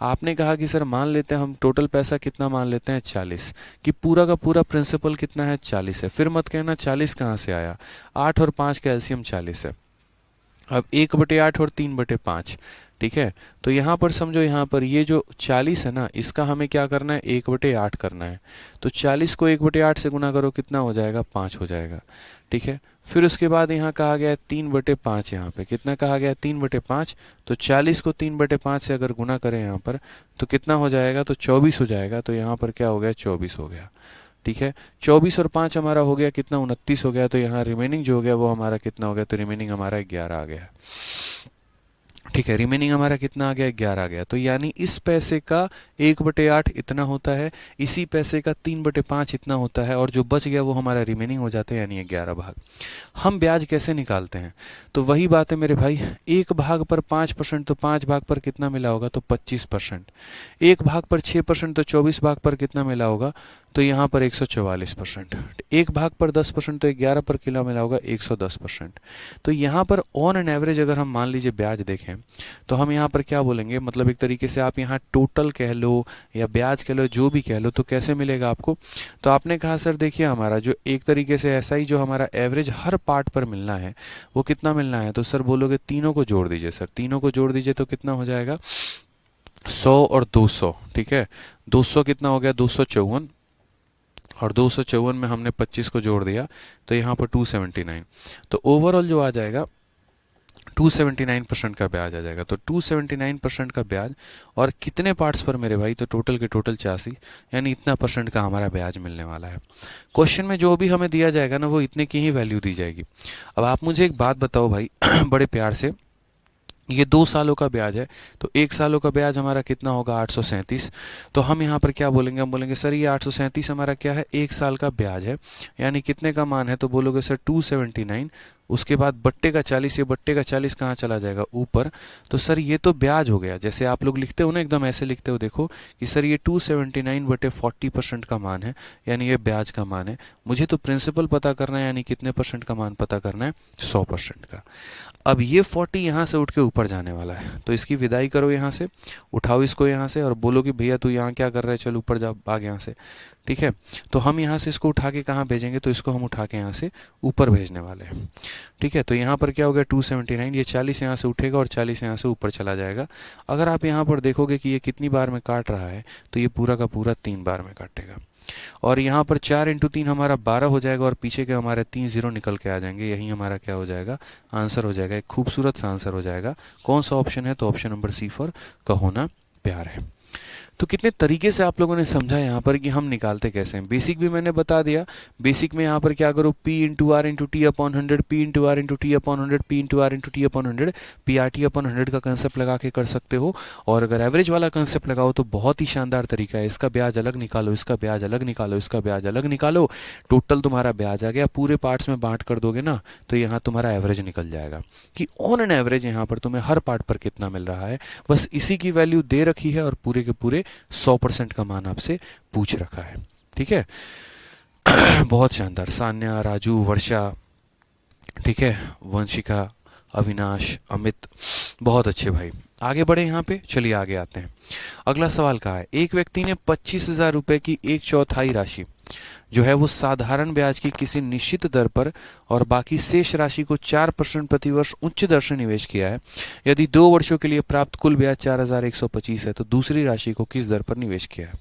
A: आपने कहा कि सर मान लेते हैं हम टोटल पैसा कितना मान लेते हैं, 40, कि पूरा का पूरा प्रिंसिपल कितना है, 40 है। फिर मत कहना 40 कहाँ से आया, 8 और 5 का एलसीएम 40 है। अब 1/8 और 3/5, ठीक है। तो यहाँ पर समझो, यहाँ पर ये जो 40 है ना इसका हमें क्या करना है, 1/8 करना है। तो 40 को 1/8 से गुना करो, कितना हो जाएगा, 5 हो जाएगा, ठीक है। फिर उसके बाद यहाँ कहा गया है 3/5, यहाँ पे कितना कहा गया है, 3/5। तो 40 को 3/5 से अगर गुना करें यहाँ पर तो कितना हो जाएगा, तो 24 हो जाएगा। तो यहाँ पर क्या हो गया, 24 हो गया, ठीक है। 24 और 5 हमारा हो गया कितना, 29 हो गया। तो यहाँ रिमेनिंग जो हो गया वो हमारा कितना हो गया, तो रिमेनिंग हमारा 11 आ गया, ठीक है। रिमेनिंग हमारा कितना आ गया, 11 आ गया। तो यानी इस पैसे का 1/8 इतना होता है, इसी पैसे का 3/5 इतना होता है, और जो बच गया वो हमारा रिमेनिंग हो जाता है, यानी 11 भाग। हम ब्याज कैसे निकालते हैं, तो वही बात है मेरे भाई, 1 भाग पर 5%, तो 5 भाग पर कितना मिला होगा, तो 25%। 1 भाग पर 6%, तो 24 भाग पर कितना मिला होगा, तो यहाँ पर 144%। 1 भाग पर 10%, तो 11 पर किलो मिला होगा 110%। तो यहाँ पर ऑन एन एवरेज अगर हम मान लीजिए ब्याज देखें तो हम यहाँ पर क्या बोलेंगे, मतलब एक तरीके से आप यहाँ टोटल कह लो या ब्याज कह लो, जो भी कह लो, तो कैसे मिलेगा आपको। तो आपने कहा सर देखिए हमारा जो एक तरीके से ऐसा ही जो हमारा एवरेज हर पार्ट पर मिलना है वो कितना मिलना है, तो सर बोलोगे तीनों को जोड़ दीजिए। सर तीनों को जोड़ दीजिए तो कितना हो जाएगा, 100 और 200, ठीक है। 200 कितना हो गया, 254, और 254 में हमने 25 को जोड़ दिया तो यहाँ पर 279। तो ओवरऑल जो आ जाएगा 279% का ब्याज आ जाएगा। तो 279% का ब्याज, और कितने पार्ट्स पर मेरे भाई, तो टोटल के टोटल 86, यानी इतना परसेंट का हमारा ब्याज मिलने वाला है। क्वेश्चन में जो भी हमें दिया जाएगा ना वो इतने की ही वैल्यू दी जाएगी। अब आप मुझे एक बात बताओ भाई बड़े प्यार से, ये 2 सालों का ब्याज है, तो 1 सालों का ब्याज हमारा कितना होगा, 837। तो हम यहाँ पर क्या बोलेंगे, हम बोलेंगे सर ये 837 हमारा क्या है, 1 साल का ब्याज है, यानी कितने का मान है, तो बोलोगे सर 279 उसके बाद बट्टे का 40, ये बट्टे का 40 कहाँ चला जाएगा, ऊपर। तो सर ये तो ब्याज हो गया। जैसे आप लोग लिखते हो ना, एकदम ऐसे लिखते हो, देखो कि सर ये 279/40% का मान है, यानी ये ब्याज का मान है। मुझे तो प्रिंसिपल पता करना है, यानी कितने परसेंट का मान पता करना है, 100% का। अब ये 40 यहाँ से उठ के ऊपर जाने वाला है, तो इसकी विदाई करो यहाँ से, उठाओ इसको यहाँ से और बोलो कि भैया तू यहाँ क्या कर रहा है, चल ऊपर जा, भाग यहाँ से। ठीक है, तो हम यहाँ से इसको उठा के कहाँ भेजेंगे, तो इसको हम उठा के यहाँ से ऊपर भेजने वाले हैं। ठीक है, तो यहाँ पर क्या हो गया 279, ये 40 यहाँ से उठेगा और 40 यहाँ से ऊपर चला जाएगा। अगर आप यहाँ पर देखोगे कि ये कितनी बार में काट रहा है, तो ये पूरा का पूरा 3 बार में काटेगा। और यहाँ पर 4 × 3 हमारा 12 हो जाएगा और पीछे के हमारे 3 0 निकल के आ जाएंगे। यही हमारा क्या हो जाएगा, आंसर हो जाएगा। एक खूबसूरत सा आंसर हो जाएगा। कौन सा ऑप्शन है, तो ऑप्शन नंबर सी फॉर का होना प्यार है। तो कितने तरीके से आप लोगों ने समझा यहाँ पर कि हम निकालते कैसे हैं। बेसिक भी मैंने बता दिया। बेसिक में यहाँ पर क्या करो, P × R × T/100, P × R × T/100, P × R × T/100, PRT/100 का कंसेप्ट लगा के कर सकते हो। और अगर एवरेज वाला कंसेप्ट लगाओ तो बहुत ही शानदार तरीका है। इसका ब्याज अलग निकालो, इसका ब्याज अलग निकालो, इसका ब्याज अलग निकालो, टोटल तुम्हारा ब्याज आ गया। पूरे पार्ट्स में बांट कर दोगे ना, तो यहाँ तुम्हारा एवरेज निकल जाएगा कि ऑन एन एवरेज यहाँ पर तुम्हें हर पार्ट पर कितना मिल रहा है। बस इसी की वैल्यू दे रखी है और पूरे के पूरे 100% का मान आपसे पूछ रखा है। ठीक है, बहुत शानदार। सान्या, राजू, वर्षा, ठीक है, वंशिका, अविनाश, अमित, बहुत अच्छे भाई। आगे बढ़े यहाँ पे, चलिए आगे आते हैं। अगला सवाल कहा है, एक व्यक्ति ने 25,000 रुपए की 1/4 राशि जो है वो साधारण ब्याज की किसी निश्चित दर पर और बाकी शेष राशि को 4% प्रतिवर्ष उच्च दर से निवेश किया है। यदि 2 वर्षों के लिए प्राप्त कुल ब्याज 4,125 है, तो दूसरी राशि को किस दर पर निवेश किया है।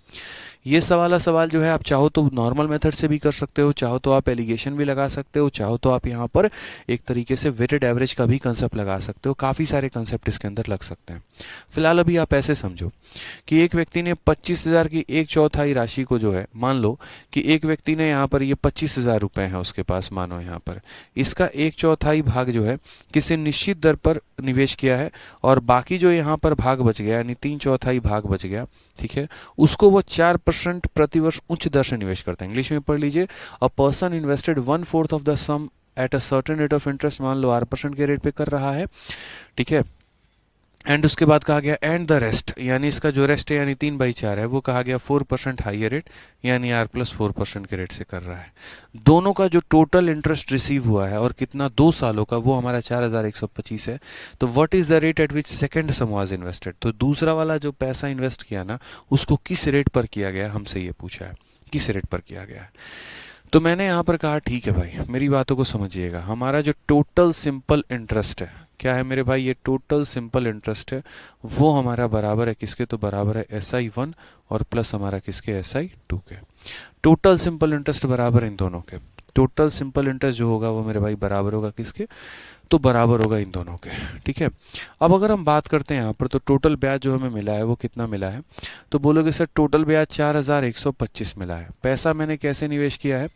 A: ये सवाल जो है, आप चाहो तो नॉर्मल मेथड से भी कर सकते हो, चाहो तो आप एलिगेशन भी लगा सकते हो, चाहो तो आप यहाँ पर एक तरीके से वेटेड एवरेज का भी कंसेप्ट लगा सकते हो। काफ़ी सारे कंसेप्ट इसके अंदर लग सकते हैं। फिलहाल अभी आप ऐसे समझो कि एक व्यक्ति ने 25,000 की 1/4 राशि को जो है, मान लो कि एक व्यक्ति ने यहाँ पर ये 25,000 रुपए हैं उसके पास, मानो यहाँ पर इसका 1/4 भाग जो है किसी निश्चित दर पर निवेश किया है और बाकी जो यहाँ पर भाग बच गया, यानी 3/4 भाग बच गया, ठीक है, उसको वो 4% प्रतिवर्ष उच्च दर से निवेश करता है। इंग्लिश में पढ़ लीजिए, a person invested 1/4 of the sum at a certain rate of interest, मान लो 8% के रेट पे कर रहा है। ठीक है, एंड उसके बाद कहा गया एंड द रेस्ट, यानी इसका जो रेस्ट है यानी 3/4 है, वो कहा गया 4% हाइयर रेट, यानी R+4% के रेट से कर रहा है। दोनों का जो टोटल इंटरेस्ट रिसीव हुआ है और कितना 2 सालों का, वो हमारा 4,125 है। तो what is the rate at which second some was invested, तो दूसरा वाला जो पैसा इन्वेस्ट किया ना, उसको किस रेट पर किया गया, हमसे ये पूछा है किस रेट पर किया गया है। तो मैंने यहाँ पर कहा ठीक है भाई, मेरी बातों को समझिएगा, हमारा जो टोटल सिंपल इंटरेस्ट है, क्या है मेरे भाई, ये टोटल सिंपल इंटरेस्ट है, वो हमारा बराबर है किसके, तो बराबर है SI1 और प्लस हमारा किसके, SI2 के। टोटल सिंपल इंटरेस्ट बराबर इन दोनों के। टोटल सिंपल इंटरेस्ट जो होगा वो मेरे भाई बराबर होगा किसके, तो बराबर होगा इन दोनों के। ठीक है, अब अगर हम बात करते हैं यहाँ पर, तो टोटल ब्याज जो हमें मिला है वो कितना मिला है, तो बोलोगे सर टोटल ब्याज 4,125 मिला है। पैसा मैंने कैसे निवेश किया है,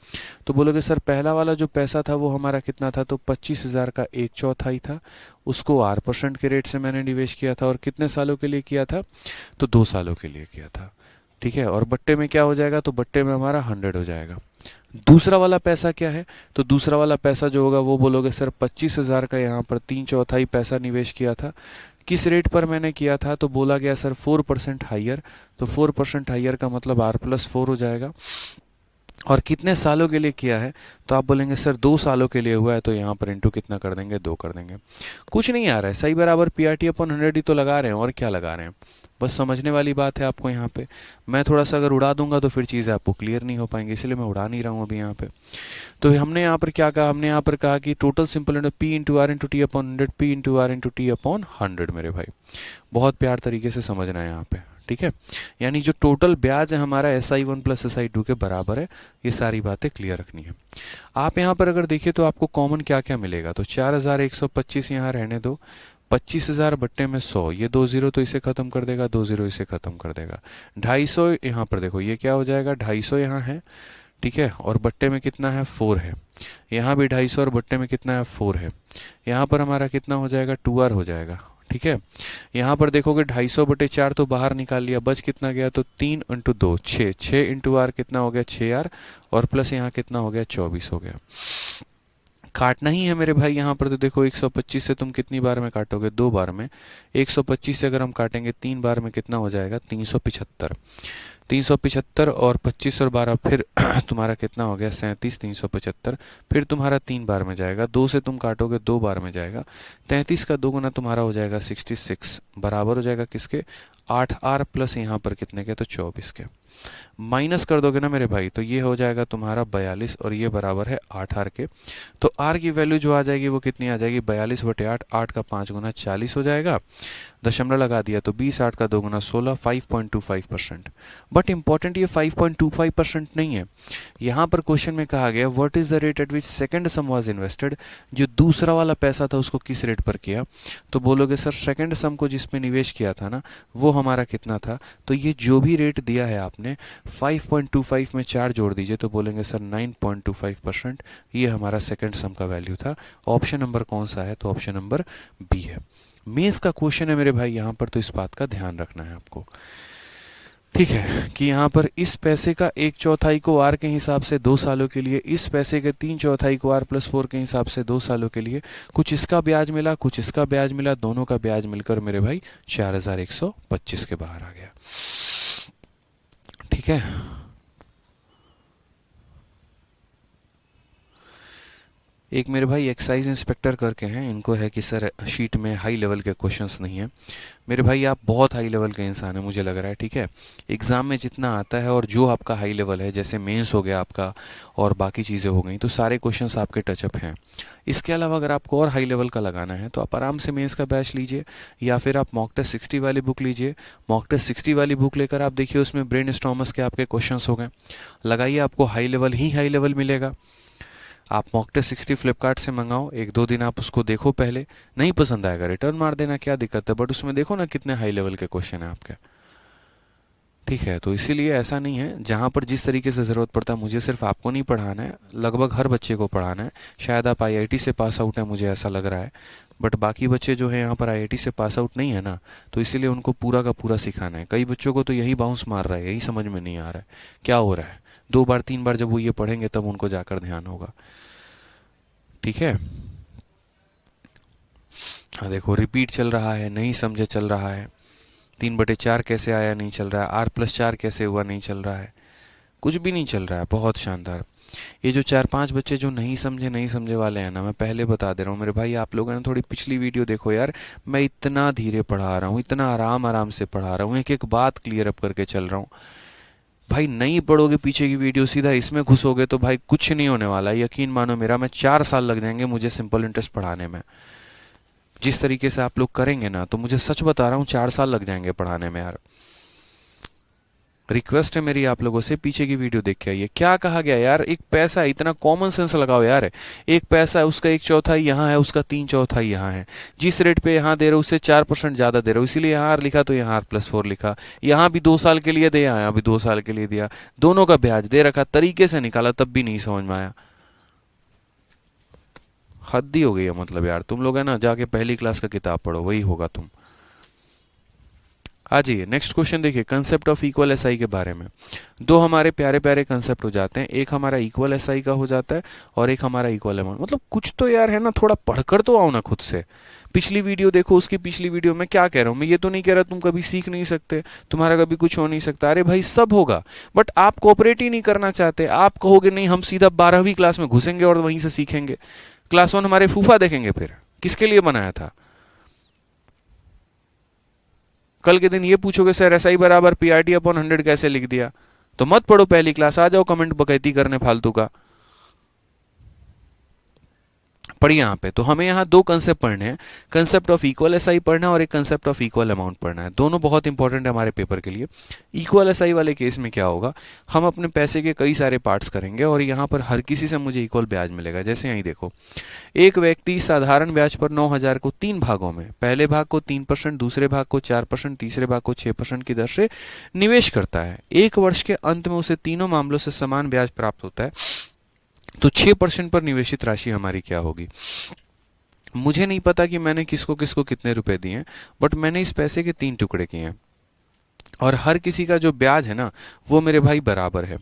A: तो बोलोगे सर पहला वाला जो पैसा था वो हमारा कितना था, तो 25,000 का 1/4 था, उसको R% के रेट से मैंने निवेश किया था। और कितने सालों के लिए किया था, तो 2 सालों के लिए किया था। ठीक है, और बट्टे में क्या हो जाएगा, तो बट्टे में हमारा 100 हो जाएगा। दूसरा वाला पैसा क्या है, तो दूसरा वाला पैसा जो होगा वो बोलोगे सर 25,000 का यहाँ पर 3/4 पैसा निवेश किया था। किस रेट पर मैंने किया था, तो बोला गया सर 4% हाइयर, तो 4% हाइयर का मतलब R+4 हो जाएगा। और कितने सालों के लिए किया है, तो आप बोलेंगे सर 2 सालों के लिए हुआ है, तो यहाँ पर इंटू कितना कर देंगे, 2 कर देंगे। कुछ नहीं आ रहा है, सही बराबर PRT/100 ही तो लगा रहे हैं, और क्या लगा रहे हैं, बस समझने वाली बात है आपको यहाँ पे। मैं थोड़ा सा अगर उड़ा दूंगा तो फिर चीज़ें आपको क्लियर नहीं हो पाएंगी, इसलिए मैं उड़ा नहीं रहा हूँ अभी यहाँ पे। तो हमने यहाँ पर क्या कहा, हमने यहाँ पर कहा कि total simple interest P × R × T/100, P × R × T/100 मेरे भाई। बहुत प्यार तरीके से समझना है यहाँ पे। ठीक है, यानी जो टोटल ब्याज है हमारा SI1 + SI2 के बराबर है। ये सारी बातें क्लियर रखनी है। आप यहाँ पर अगर देखिए तो आपको कॉमन क्या क्या मिलेगा, तो 4,125 यहाँ रहने दो, 25,000 बट्टे में 100, ये 2 0 तो इसे खत्म कर देगा, 2 0 इसे खत्म कर देगा। 250 यहाँ पर देखो, ये क्या हो जाएगा, 250 यहाँ है, ठीक है, और बट्टे में कितना है, 4 है। यहाँ भी 250 और बट्टे में कितना है, 4 है। यहाँ पर हमारा कितना हो जाएगा, 2R हो जाएगा। ठीक है, यहाँ पर देखोगे 250/4 तो बाहर निकाल लिया, बच कितना गया, तो 3 × 2 6, 6 × R कितना हो गया, 6R, और प्लस यहाँ कितना हो गया, 24 हो गया। काटना ही है मेरे भाई यहाँ पर। तो देखो 125 से तुम कितनी बार में काटोगे, 2 बार में। 125 से अगर हम काटेंगे 3 बार में कितना हो जाएगा, 375। 375 और 25 और 12 फिर तुम्हारा कितना हो गया, 37। 375 फिर तुम्हारा 3 बार में जाएगा, 2 से तुम काटोगे 2 बार में जाएगा। 33 का 2 गुना तुम्हारा हो जाएगा 66, बराबर हो जाएगा किसके, 8R प्लस यहाँ पर कितने के, तो 24 के। माइनस कर दोगे ना मेरे भाई तो ये हो जाएगा तुम्हारा 42 और ये बराबर है 8R के। तो R की वैल्यू जो आ जाएगी वो कितनी आ जाएगी, 42/8। 8 का 5 गुना 40 हो जाएगा, दशमलव लगा दिया तो 20। 8 का 2 गुना 16, 5.25%। बट इंपॉर्टेंट ये 5.25% नहीं है। यहाँ पर क्वेश्चन में कहा गया what is the rate at which second some was invested, जो दूसरा वाला पैसा था उसको किस रेट पर किया। तो बोलोगे सर सेकंड सम को जिसमें निवेश किया था ना वो हमारा कितना था, तो ये जो भी रेट दिया है आपने 5.25 में 4 जोड़ दीजिए तो बोलेंगे सर 9.25%। ये हमारा सेकंड सम का वैल्यू था। ऑप्शन नंबर कौन सा है, तो ऑप्शन नंबर बी है। मेंस का क्वेश्चन है मेरे भाई यहाँ पर, तो इस बात का ध्यान रखना है आपको, ठीक है, कि यहाँ पर इस पैसे का 1/4 को आर के हिसाब से 2 सालों के लिए, इस पैसे के 3/4 को आर प्लस 4 के हिसाब से 2 सालों के लिए, कुछ इसका ब्याज मिला कुछ इसका ब्याज मिला, दोनों का ब्याज मिलकर मेरे भाई 4125 के बाहर आ गया। ठीक है, एक मेरे भाई एक्साइज इंस्पेक्टर करके हैं, इनको है कि सर शीट में हाई लेवल के क्वेश्चंस नहीं है। मेरे भाई आप बहुत हाई लेवल के इंसान है मुझे लग रहा है, ठीक है। एग्ज़ाम में जितना आता है और जो आपका हाई लेवल है, जैसे मेंस हो गया आपका और बाकी चीज़ें हो गई, तो सारे क्वेश्चंस आपके टचअप हैं। इसके अलावा अगर आपको और हाई लेवल का लगाना है तो आप आराम से मेंस का बैच लीजिए, या फिर आप मॉक टेस्ट 60 वाली बुक लीजिए। मॉक टेस्ट 60 वाली बुक लेकर आप देखिए, उसमें ब्रेन स्टॉर्मर्स के आपके क्वेश्चंस हो गए, लगाइए, आपको हाई लेवल ही हाई लेवल मिलेगा। आप मॉक टेस्ट 60 फ्लिपकार्ट से मंगाओ, 1-2 दिन आप उसको देखो, पहले नहीं पसंद आएगा रिटर्न मार देना, क्या दिक्कत है, बट उसमें देखो ना कितने हाई लेवल के क्वेश्चन है आपके, ठीक है। तो इसीलिए ऐसा नहीं है, जहाँ पर जिस तरीके से ज़रूरत पड़ता है, मुझे सिर्फ आपको नहीं पढ़ाना है, लगभग हर बच्चे को पढ़ाना है। शायद आप IIT से पास आउट हैं, मुझे ऐसा लग रहा है, बट बाकी बच्चे जो हैं यहाँ पर IIT से पास आउट नहीं है ना, तो इसीलिए उनको पूरा का पूरा सिखाना है। कई बच्चों को तो यही बाउंस मार रहा है, यही समझ में नहीं आ रहा है क्या हो रहा है। 2 बार 3 बार जब वो ये पढ़ेंगे तब उनको जाकर ध्यान होगा, ठीक है। हाँ देखो रिपीट चल रहा है, नहीं समझे चल रहा है, 3/4 कैसे आया नहीं चल रहा है, R+4 कैसे हुआ नहीं चल रहा है, कुछ भी नहीं चल रहा है। बहुत शानदार। ये जो 4-5 बच्चे जो नहीं समझे वाले हैं ना, मैं पहले बता दे रहा हूँ मेरे भाई, आप लोगों ने थोड़ी पिछली वीडियो देखो यार, मैं इतना धीरे पढ़ा रहा हूँ, इतना आराम से पढ़ा रहा हूँ, एक एक बात क्लियर अप करके चल रहा हूँ भाई। नहीं पढ़ोगे पीछे की वीडियो, सीधा इसमें घुसोगे तो भाई कुछ नहीं होने वाला, यकीन मानो मेरा। मैं 4 साल लग जाएंगे मुझे सिंपल इंटरेस्ट पढ़ाने में। जिस तरीके से आप लोग करेंगे ना, तो मुझे सच बता रहा हूँ 4 साल लग जाएंगे पढ़ाने में यार। रिक्वेस्ट है मेरी आप लोगों से, पीछे की वीडियो देख के आइए। क्या कहा गया यार, एक पैसा, इतना कॉमन सेंस लगाओ यार। एक पैसा है, उसका 1/4 यहाँ है, उसका 3/4 यहाँ है। जिस रेट पे यहाँ दे रहे हो उससे 4% ज़्यादा दे रहे हो, इसीलिए यहाँ R लिखा तो यहाँ R+4 लिखा। यहाँ भी 2 साल के लिए दिया, यहाँ भी 2 साल के लिए दिया, दोनों का ब्याज दे रखा, तरीके से निकाला तब भी नहीं समझ में आया। हद ही हो गई है मतलब यार। तुम लोग है ना, जाके पहली क्लास का किताब पढ़ो, वही होगा तुम। आ जाइए नेक्स्ट क्वेश्चन देखिए, कंसेप्ट ऑफ इक्वल एसआई के बारे में। 2 हमारे प्यारे प्यारे कंसेप्ट हो जाते हैं, एक हमारा इक्वल एसआई का हो जाता है और एक हमारा इक्वल अमाउंट। मतलब कुछ तो यार है ना, थोड़ा पढ़कर तो आओ ना खुद से। पिछली वीडियो देखो, उसकी पिछली वीडियो में क्या कह रहा हूँ मैं, ये तो नहीं कह रहा तुम कभी सीख नहीं सकते, तुम्हारा कभी कुछ हो नहीं सकता। अरे भाई सब होगा, बट आप कोऑपरेट ही नहीं करना चाहते। आप कहोगे नहीं हम सीधा 12वीं क्लास में घुसेंगे और वहीं से सीखेंगे। क्लास 1 हमारे फूफा देखेंगे, फिर किसके लिए बनाया था। कल के दिन ये पूछोगे सर SI बराबर PRT/100 कैसे लिख दिया, तो मत पढ़ो पहली क्लास, आ जाओ कमेंट बकैती करने फालतू का। पढ़िए यहाँ पे। तो हमें यहाँ 2 कंसेप्ट पढ़ने हैं, कंसेप्ट ऑफ इक्वल एसआई पढ़ना है और एक कंसेप्ट ऑफ इक्वल अमाउंट पढ़ना है। दोनों बहुत इंपॉर्टेंट है हमारे पेपर के लिए। इक्वल एसआई वाले केस में क्या होगा, हम अपने पैसे के कई सारे पार्ट्स करेंगे और यहाँ पर हर किसी से मुझे इक्वल ब्याज मिलेगा। जैसे यहीं देखो, एक व्यक्ति साधारण ब्याज पर 9,000 को 3 भागों में, पहले भाग को 3%, दूसरे भाग को 4%, तीसरे भाग को 6% की दर से निवेश करता है। 1 वर्ष के अंत में उसे तीनों मामलों से समान ब्याज प्राप्त होता है। तो 6% पर निवेशित राशि हमारी क्या होगी। मुझे नहीं पता कि मैंने किसको किसको कितने रुपए दिए, बट मैंने इस पैसे के 3 टुकड़े किए हैं और हर किसी का जो ब्याज है ना वो मेरे भाई बराबर है।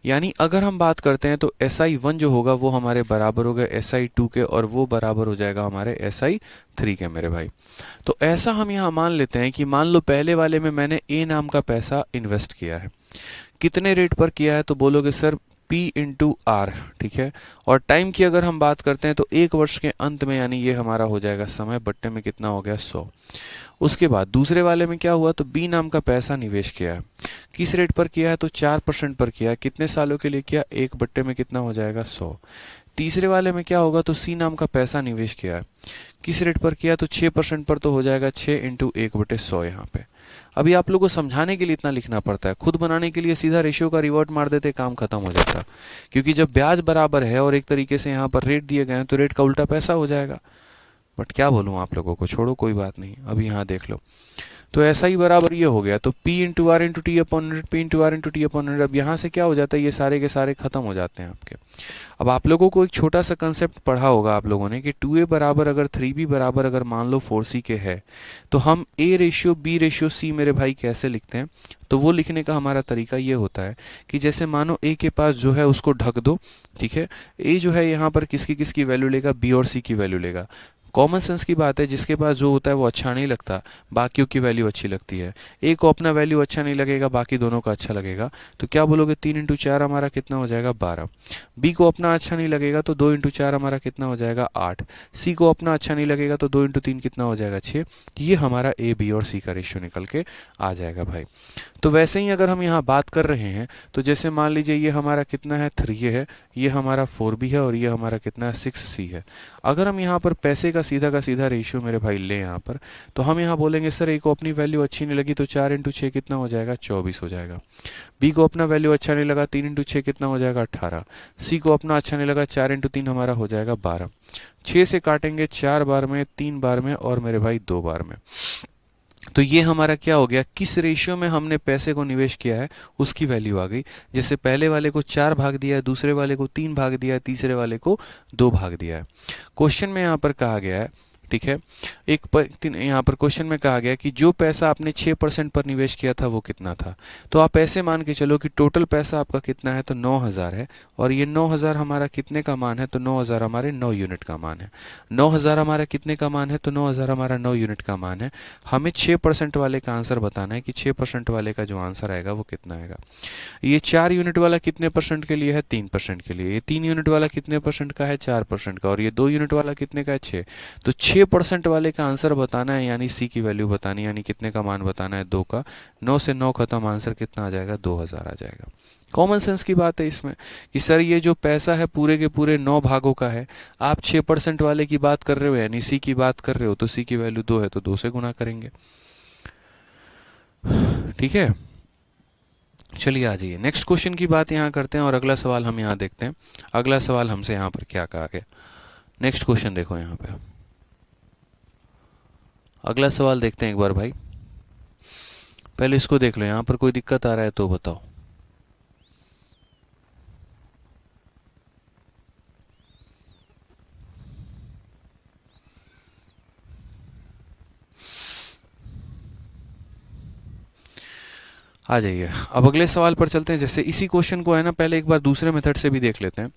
A: यानी अगर हम बात करते हैं तो SI1 जो होगा वो हमारे बराबर होगा SI2 के, और वो बराबर हो जाएगा हमारे SI3 के मेरे भाई। तो ऐसा हम यहाँ मान लेते हैं कि मान लो पहले वाले में मैंने A नाम का पैसा इन्वेस्ट किया है, कितने रेट पर किया है तो बोलोगे सर P/R, ठीक है। और टाइम की अगर हम बात करते हैं तो 1 वर्ष के अंत में, यानी ये हमारा हो जाएगा समय, बट्टे में कितना हो गया 100। उसके बाद दूसरे वाले में क्या हुआ, तो B नाम का पैसा निवेश किया है, किस रेट पर किया है तो 4% पर किया है, कितने सालों के लिए किया, 1 बट्टे में कितना हो जाएगा 100। तीसरे वाले में क्या होगा, तो C नाम का पैसा निवेश किया है, किस रेट पर किया तो 6% पर, तो हो जाएगा 6 × 1/100 यहाँ पे। अभी आप लोगों को समझाने के लिए इतना लिखना पड़ता है, खुद बनाने के लिए सीधा रेशियो का रिवर्ट मार देते काम खत्म हो जाता। क्योंकि जब ब्याज बराबर है और एक तरीके से यहाँ पर रेट दिए गए हैं तो रेट का उल्टा पैसा हो जाएगा। बट क्या बोलूँ आप लोगों को, छोड़ो कोई बात नहीं, अभी यहाँ देख लो। तो ऐसा ही बराबर ये हो गया, तो P/R/T/100, P/R/T/100। अब यहाँ से क्या हो जाता है, ये सारे के सारे खत्म हो जाते हैं आपके। अब आप लोगों को एक छोटा सा कंसेप्ट पढ़ा होगा आप लोगों ने कि 2A बराबर अगर 3B बराबर अगर मान लो 4C के है, तो हम A/B/C मेरे भाई कैसे लिखते हैं। तो वो लिखने का हमारा तरीका ये होता है कि जैसे मानो A के पास जो है उसको ढक दो, ठीक है। A जो है यहाँ पर किसकी किसकी वैल्यू लेगा, B और C की वैल्यू लेगा। कॉमन सेंस की बात है, जिसके पास जो होता है वो अच्छा नहीं लगता, बाकियों की वैल्यू अच्छी लगती है। ए को अपना वैल्यू अच्छा नहीं लगेगा, बाकी दोनों का अच्छा लगेगा, तो क्या बोलोगे 3 × 4 हमारा कितना हो जाएगा 12। बी को अपना अच्छा नहीं लगेगा तो 2 × 4 हमारा कितना हो जाएगा 8। सी को अपना अच्छा नहीं लगेगा तो 2 × 3 कितना हो जाएगा 6। ये हमारा ए बी और सी का रेशियो निकल के आ जाएगा भाई। तो वैसे ही अगर हम यहाँ बात कर रहे हैं तो जैसे मान लीजिए ये हमारा कितना है 3 है, ये हमारा 4B है, और ये हमारा कितना है 6C है। अगर हम यहाँ पर पैसे का सीधा रेशियो मेरे भाई लें यहाँ पर, तो हम यहाँ बोलेंगे सर ए को अपनी वैल्यू अच्छी नहीं लगी तो 4 × 6 कितना हो जाएगा 24 हो जाएगा। बी को अपना वैल्यू अच्छा नहीं लगा 3 × 6 कितना हो जाएगा 18। सी को अपना अच्छा नहीं लगा 4 × 3 हमारा हो जाएगा 12। 6 से काटेंगे 4 बार में, 3 बार में, और मेरे भाई 2 बार में। तो ये हमारा क्या हो गया, किस रेशियो में हमने पैसे को निवेश किया है उसकी वैल्यू आ गई। जैसे पहले वाले को 4 भाग दिया है, दूसरे वाले को 3 भाग दिया है, तीसरे वाले को 2 भाग दिया है। क्वेश्चन में यहाँ पर कहा गया है, ठीक है, यहाँ पर क्वेश्चन में कहा गया कि जो पैसा आपने 6% पर निवेश किया था वो कितना था। तो आप ऐसे मान के चलो कि टोटल पैसा आपका कितना है, तो 9000 है, और ये 9000 हमारा कितने का मान है, तो 9000 हमारे 9 यूनिट का मान है। 9000 हमारा कितने का मान है, तो 9000 हमारा 9 यूनिट का मान है। हमें 6% वाले का आंसर बताना है कि 6% वाले का जो आंसर आएगा वो कितना आएगा। ये 4 यूनिट वाला कितने परसेंट के लिए है, 3% के लिए। ये 3 यूनिट वाला कितने परसेंट का है, 4% का। और ये 2 यूनिट वाला कितने का है, 6। तो 6% वाले का आंसर बताना है, यानी सी की वैल्यू बतानी है, यानी कितने का मान बताना है 2 का। 9 से 9 खत्म, आंसर कितना आ जाएगा 2000 आ जाएगा। कॉमन सेंस की बात है इसमें कि सर ये जो पैसा है पूरे के पूरे 9 भागों का है, आप 6% वाले की बात कर रहे हो यानी सी की बात कर रहे हो, तो सी की वैल्यू 2 है तो 2 से गुना करेंगे, ठीक है। चलिए आ जाइए नेक्स्ट क्वेश्चन की बात यहाँ करते हैं और अगला सवाल हम यहाँ देखते हैं। अगला सवाल हमसे यहाँ पर क्या कहा गया, नेक्स्ट क्वेश्चन देखो यहाँ पे। अगला सवाल देखते हैं एक बार भाई, पहले इसको देख लो, यहाँ पर कोई दिक्कत आ रहा है तो बताओ। आ जाइए, अब अगले सवाल पर चलते हैं। जैसे इसी क्वेश्चन को है ना, पहले एक बार दूसरे मेथड से भी देख लेते हैं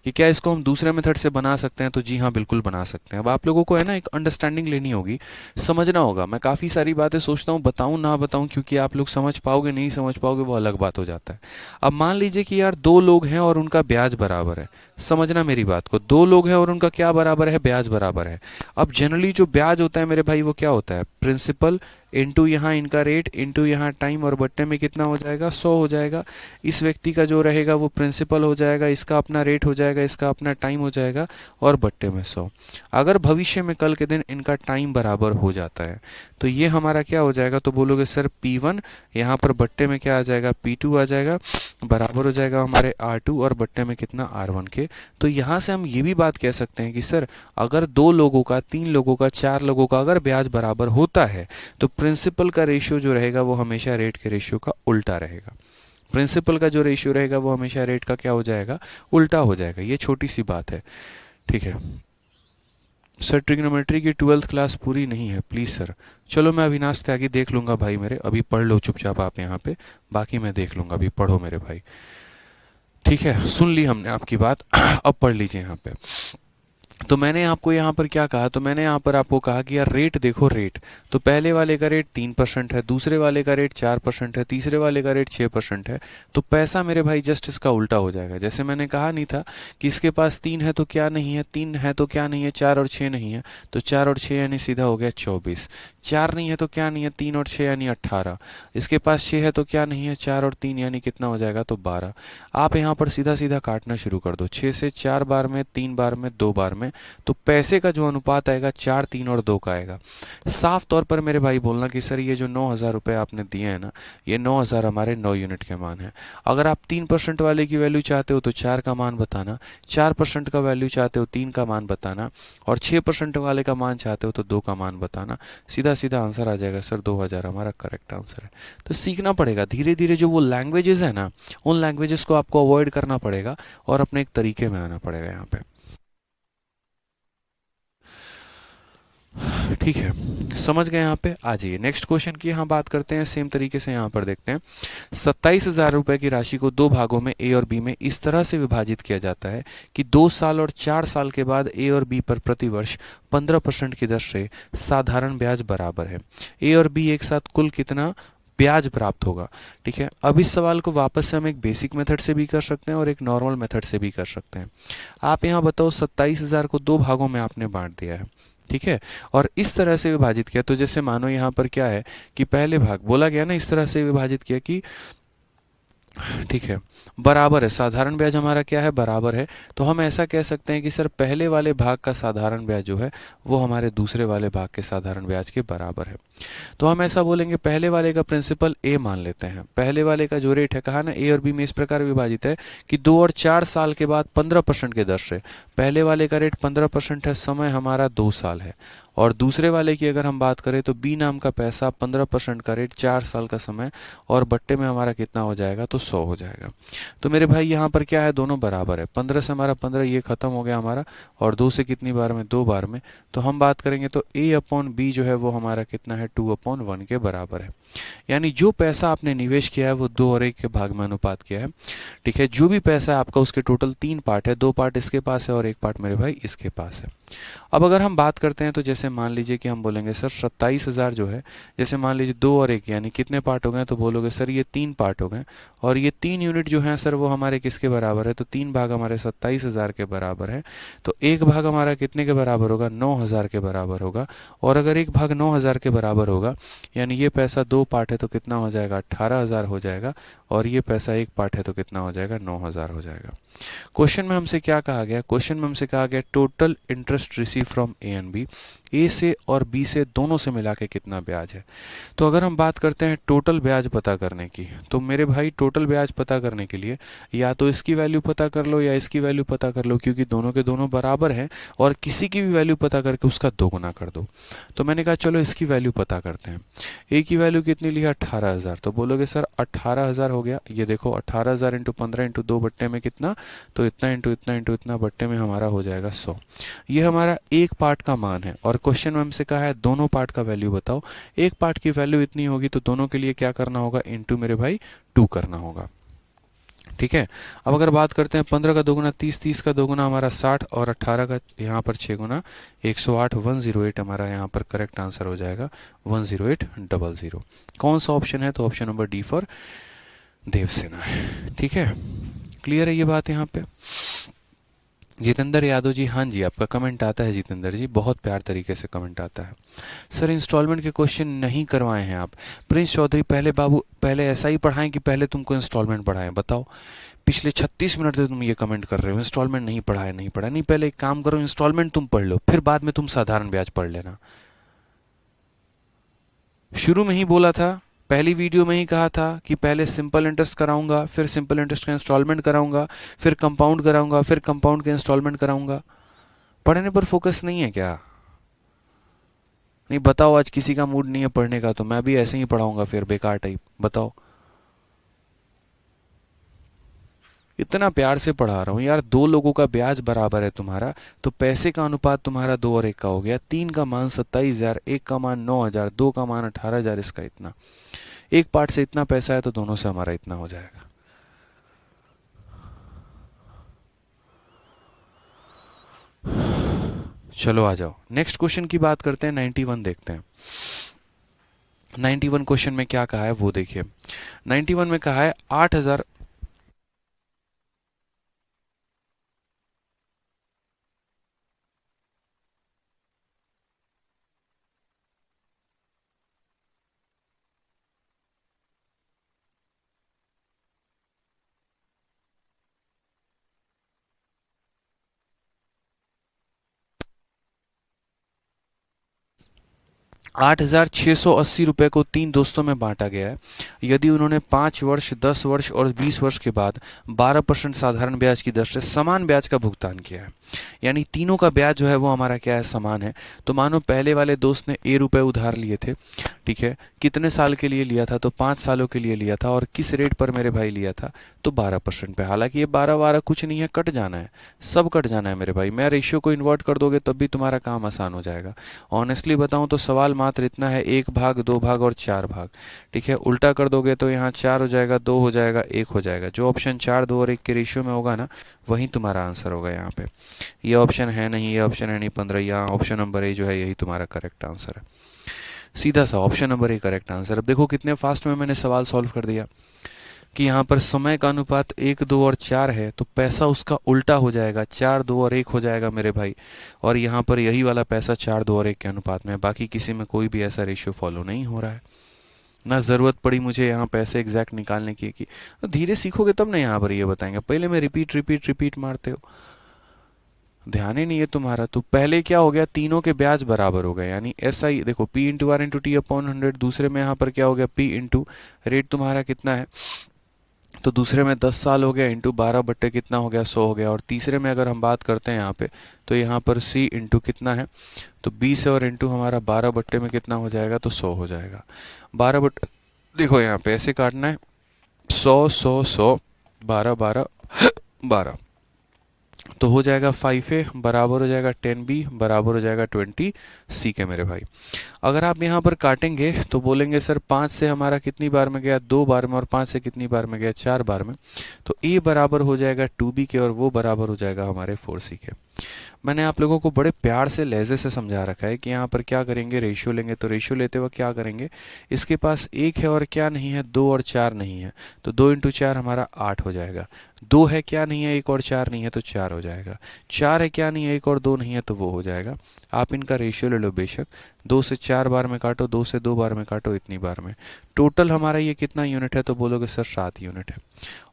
A: कि क्या इसको हम दूसरे मेथड से बना सकते हैं। तो जी हाँ, बिल्कुल बना सकते हैं। अब आप लोगों को है ना एक अंडरस्टैंडिंग लेनी होगी, समझना होगा। मैं काफ़ी सारी बातें सोचता हूँ बताऊँ ना बताऊँ, क्योंकि आप लोग समझ पाओगे नहीं समझ पाओगे वो अलग बात हो जाता है। अब मान लीजिए कि यार 2 लोग हैं और उनका ब्याज बराबर है। समझना मेरी बात को, 2 लोग हैं और उनका क्या बराबर है, ब्याज बराबर है। अब जनरली जो ब्याज होता है मेरे भाई वो क्या होता है, प्रिंसिपल इंटू यहाँ इनका रेट इंटू यहाँ टाइम, और बट्टे में कितना हो जाएगा 100 हो जाएगा। इस व्यक्ति का जो रहेगा वो प्रिंसिपल हो जाएगा, इसका अपना रेट हो जाएगा, इसका अपना टाइम हो जाएगा, और बट्टे में 100। अगर भविष्य में कल के दिन इनका टाइम बराबर हो जाता है तो ये हमारा क्या हो जाएगा, तो बोलोगे सर P1, यहाँ पर बट्टे में क्या आ जाएगा P2 आ जाएगा, बराबर हो जाएगा हमारे R2, और बट्टे में कितना R1 के। तो यहाँ से हम ये भी बात कह सकते हैं कि सर अगर 2 लोगों का, 3 लोगों का, 4 लोगों का अगर ब्याज बराबर होता है तो प्रिंसिपल का रेशियो जो रहेगा वो हमेशा रेट के रेशियो का उल्टा रहेगा। प्रिंसिपल का जो रेशियो रहेगा वो हमेशा रेट का क्या हो जाएगा, उल्टा हो जाएगा। ये छोटी सी बात है, ठीक है। सर ट्रिग्नोमेट्री की 12th क्लास पूरी नहीं है प्लीज़ सर। चलो मैं अविनाश त्यागी देख लूँगा भाई मेरे, अभी पढ़ लो चुपचाप आप यहाँ पे, बाकी मैं देख लूँगा, अभी पढ़ो मेरे भाई। ठीक है, सुन ली हमने आपकी बात। अब पढ़ लीजिए यहाँ पे। तो मैंने आपको यहाँ पर क्या कहा, तो मैंने यहाँ पर आपको कहा कि यार रेट देखो, रेट तो पहले वाले का रेट 3% है, दूसरे वाले का रेट 4% है, तीसरे वाले का रेट 6% है। तो पैसा मेरे भाई जस्ट इसका उल्टा हो जाएगा। जैसे मैंने कहा नहीं था कि इसके पास 3 है तो क्या नहीं है, 3 है तो क्या नहीं है, 4 और 6 नहीं है, तो 4 और 6 यानी सीधा हो गया 24। 4 नहीं है तो क्या नहीं है, 3 और 6 यानी 18। इसके पास 6 है तो क्या नहीं है, 4 और 3 यानी कितना हो जाएगा, तो 12। आप यहाँ पर सीधा सीधा काटना शुरू कर दो, 6 से 4 बार में, 3 बार में, 2 बार में, तो पैसे का जो अनुपात आएगा 4, 3 और 2 का आएगा। साफ तौर पर मेरे भाई बोलना कि सर ये जो 9,000 रुपये आपने दिए हैं ना, ये 9,000 हमारे 9 यूनिट के मान है। अगर आप 3% वाले की वैल्यू चाहते हो तो 4 का मान बताना, 4% का वैल्यू चाहते हो 3 का मान बताना, और 6% वाले का मान चाहते हो तो 2 का मान बताना। सीधा सीधा आंसर आ जाएगा सर 2,000 हमारा करेक्ट आंसर है। तो सीखना पड़ेगा धीरे धीरे, जो वो लैंग्वेजेस है ना, उन लैंग्वेजेस को आपको अवॉइड करना पड़ेगा और अपने एक तरीके में आना पड़ेगा यहाँ पे। ठीक है, समझ गए यहाँ पे। आ जाइए नेक्स्ट क्वेश्चन की यहाँ बात करते हैं, सेम तरीके से यहाँ पर देखते हैं। 27,000 रुपए की राशि को 2 भागों में ए और बी में इस तरह से विभाजित किया जाता है कि 2 साल और 4 साल के बाद ए और बी पर प्रतिवर्ष 15% की दर से साधारण ब्याज बराबर है। ए और बी एक साथ कुल कितना ब्याज प्राप्त होगा। ठीक है, अब इस सवाल को वापस से हम एक बेसिक मेथड से भी कर सकते हैं और एक नॉर्मल मेथड से भी कर सकते हैं। आप यहाँ बताओ, 27,000 को 2 भागों में आपने बांट दिया है, ठीक है, और इस तरह से विभाजित किया। तो जैसे मानो यहाँ पर क्या है कि पहले भाग बोला गया ना, इस तरह से विभाजित किया कि ठीक है बराबर है, साधारण ब्याज हमारा क्या है, बराबर है। तो हम ऐसा कह सकते हैं कि सर पहले वाले भाग का साधारण ब्याज जो है वो हमारे दूसरे वाले भाग के साधारण ब्याज के बराबर है। तो हम ऐसा बोलेंगे, पहले वाले का प्रिंसिपल ए मान लेते हैं, पहले वाले का जो रेट है, कहा ना ए और बी में इस प्रकार विभाजित है कि 2 और 4 साल के बाद 15% के दर से, पहले वाले का रेट 15% है, समय हमारा 2 साल है, और दूसरे वाले की अगर हम बात करें तो बी नाम का पैसा 15% का रेट, 4 साल का समय, और बट्टे में हमारा कितना हो जाएगा, तो 100 हो जाएगा। तो मेरे भाई यहाँ पर क्या है, दोनों बराबर है, 15 से हमारा 15 ये खत्म हो गया हमारा, और 2 से कितनी बार में, 2 बार में। तो हम बात करेंगे तो ए अपॉन बी जो है वो हमारा कितना है, 2/1 के बराबर है। यानी जो पैसा आपने निवेश किया है वो 2 और 1 के भाग में अनुपात किया है। ठीक है, जो भी पैसा है आपका उसके टोटल 3 पार्ट है, 2 पार्ट इसके पास है और 1 पार्ट मेरे भाई इसके पास है। अब अगर हम बात करते हैं तो जैसे मान लीजिए कि हम बोलेंगे सर 27,000 जो है, जैसे मान लीजिए 2 और 1 यानी कितने पार्ट हो गए, तो बोलोगे सर ये 3 पार्ट हो गए, और ये 3 यूनिट जो हैं सर वो हमारे किसके बराबर है, तो 3 भाग हमारे 27,000 के बराबर है। तो 1 भाग हमारा कितने के बराबर होगा, 9,000 के बराबर होगा। और अगर 1 भाग 9,000 के बराबर होगा, यानी ये पैसा 2 पार्ट है तो कितना हो जाएगा, 18,000 हो जाएगा, और ये पैसा 1 पार्ट है तो कितना हो जाएगा, 9,000 हो जाएगा। क्वेश्चन में हमसे क्या कहा गया, क्वेश्चन में हमसे कहा गया total interest receive from A and B, A से और बी से दोनों से मिला के कितना ब्याज है। तो अगर हम बात करते हैं टोटल ब्याज पता करने की, तो मेरे भाई टोटल ब्याज पता करने के लिए या तो इसकी वैल्यू पता कर लो या इसकी वैल्यू पता कर लो, क्योंकि दोनों के दोनों बराबर हैं, और किसी की भी वैल्यू पता करके उसका 2 गुना कर दो। तो मैंने कहा चलो इसकी वैल्यू पता करते हैं। ए की वैल्यू कितनी ली, 18,000। तो बोलोगे सर 18,000 हो गया, ये देखो 18,000 इंटू 15 इंटू 2 बट्टे में कितना, तो इतना इंटू इतना इंटू इतना बट्टे में हमारा हो जाएगा 100। ये हमारा एक पार्ट का मान है, और क्वेश्चन में हमसे कहा है दोनों पार्ट का वैल्यू बताओ। एक पार्ट की वैल्यू इतनी होगी तो दोनों के लिए क्या करना होगा, इंटू मेरे भाई 2 करना होगा। ठीक है, अब अगर बात करते हैं 15 का 2 गुना 30, 30 का 2 गुना हमारा 60, और 18 का यहाँ पर 6 गुना 108, 108 हमारा यहाँ पर करेक्ट आंसर हो जाएगा 10800। कौन सा ऑप्शन है, तो option number D for Devsena है। ठीक है, क्लियर है ये बात यहाँ पे। जितेंद्र यादव जी, हाँ जी आपका कमेंट आता है जितेंद्र जी, बहुत प्यार तरीके से कमेंट आता है। सर इंस्टॉलमेंट के क्वेश्चन नहीं करवाए हैं आप। प्रिंस चौधरी, पहले बाबू पहले ऐसा ही पढ़ाएं कि पहले तुमको इंस्टॉलमेंट पढ़ाएं, बताओ। पिछले 36 मिनट से तुम ये कमेंट कर रहे हो इंस्टॉलमेंट नहीं पढ़ाया, नहीं पढ़ा। नहीं, पहले एक काम करो, इंस्टॉलमेंट तुम पढ़ लो, फिर बाद में तुम साधारण ब्याज पढ़ लेना। शुरू में ही बोला था, पहली वीडियो में ही कहा था कि पहले सिंपल इंटरेस्ट कराऊंगा, फिर सिंपल इंटरेस्ट का इंस्टॉलमेंट कराऊंगा, फिर कंपाउंड कराऊंगा, फिर कंपाउंड के इंस्टॉलमेंट कराऊंगा। पढ़ने पर फोकस नहीं है क्या? नहीं बताओ, आज किसी का मूड नहीं है पढ़ने का, तो मैं भी ऐसे ही पढ़ाऊंगा फिर बेकार टाइप, बताओ। इतना प्यार से पढ़ा रहा हूँ यार, दो लोगों का ब्याज बराबर है तुम्हारा, तो पैसे का अनुपात तुम्हारा 2 और 1 का हो गया। 3 का मान 27,000, 1 का मान 9,000, 2 का मान 18,000, इसका इतना। एक पार्ट से इतना पैसा है तो दोनों से हमारा इतना हो जाएगा। चलो आ जाओ नेक्स्ट क्वेश्चन की बात करते हैं। 91 देखते हैं। 91 क्वेश्चन में क्या कहा है वो देखिए। 91 में कहा है 8,000। 8,680 रुपये को 3 दोस्तों में बांटा गया है। यदि उन्होंने 5 वर्ष, 10 वर्ष और 20 वर्ष के बाद 12% साधारण ब्याज की दर से समान ब्याज का भुगतान किया है, यानी तीनों का ब्याज जो है वो हमारा क्या है, समान है। तो मानो पहले वाले दोस्त ने रुपए उधार लिए थे, ठीक है, कितने साल के लिए लिया था, तो 5 सालों के लिए लिया था, और किस रेट पर मेरे भाई लिया था, तो 12% पे। हालांकि ये 12 कुछ नहीं है, कट जाना है, सब कट जाना है मेरे भाई। मैं रेशियो को इन्वर्ट कर दोगे तब भी तुम्हारा काम आसान हो जाएगा। ऑनेस्टली बताऊं तो सवाल मात्र इतना है, 1 भाग, 2 भाग और 4 भाग, ठीक है। उल्टा कर दोगे तो यहाँ 4 हो जाएगा, 2 हो जाएगा, 1 हो जाएगा। जो ऑप्शन 4, 2 और 1 के रेशियो में होगा ना, वही तुम्हारा आंसर होगा यहाँ पे। ये ऑप्शन है नहीं, ये ऑप्शन है नहीं 15, यहाँ ऑप्शन नंबर ए जो है यही तुम्हारा करेक्ट आंसर है। सीधा सा option number A correct answer. अब देखो कितने फास्ट में मैंने सवाल सॉल्व कर दिया कि यहाँ पर समय का अनुपात 1, 2 और 4 है, तो पैसा उसका उल्टा हो जाएगा, 4, 2 और 1 हो जाएगा मेरे भाई। और यहाँ पर यही वाला पैसा 4, 2 और 1 के अनुपात में है। बाकी किसी में कोई भी ऐसा रेशियो फॉलो नहीं हो रहा है, ना ज़रूरत पड़ी मुझे यहाँ पैसे एग्जैक्ट निकालने की। तो धीरे सीखोगे तब ना यहाँ पर ये बताएंगे, पहले में रिपीट रिपीट रिपीट मारते हो, ध्यान ही नहीं है तुम्हारा। तो पहले क्या हो गया, तीनों के ब्याज बराबर हो गए, यानी ऐसा ही देखो, P into R into T upon 100। दूसरे में यहाँ पर क्या हो गया, P इंटू रेट तुम्हारा कितना है, तो दूसरे में 10 साल हो गया, इंटू 12 बट्टे कितना हो गया, 100 हो गया। और तीसरे में अगर हम बात करते हैं यहाँ पे, तो यहाँ पर C इंटू कितना है, तो 20 है, और इंटू हमारा 12 बट्टे में कितना हो जाएगा, तो 100 हो जाएगा। 12 बट्टे देखो यहाँ पे ऐसे काटना है, 100 100 100, 12 12 12, तो हो जाएगा 5A बराबर हो जाएगा 10B बराबर हो जाएगा 20C के मेरे भाई। अगर आप यहाँ पर काटेंगे तो बोलेंगे सर 5 से हमारा कितनी बार में गया, 2 बार में, और 5 से कितनी बार में गया, 4 बार में। तो A बराबर हो जाएगा 2B के, और वो बराबर हो जाएगा हमारे 4C के। मैंने आप लोगों को बड़े प्यार से लहजे से समझा रखा है कि यहाँ पर क्या करेंगे, रेशियो लेंगे। तो रेशियो लेते हुए क्या करेंगे, इसके पास 1 है और क्या नहीं है, 2 और 4 नहीं है, तो 2 इंटू 4 हमारा 8 हो जाएगा। 2 है क्या नहीं है, 1 और 4 नहीं है, तो 4 हो जाएगा। 4 है क्या नहीं है, 1 और 2 नहीं है, तो वो हो जाएगा। आप इनका रेशियो ले लो बेशक, 2 से 4 बार में काटो, 2 से 2 बार में काटो, इतनी बार में। टोटल हमारा ये कितना यूनिट है, तो बोलोगे सर 7 यूनिट है।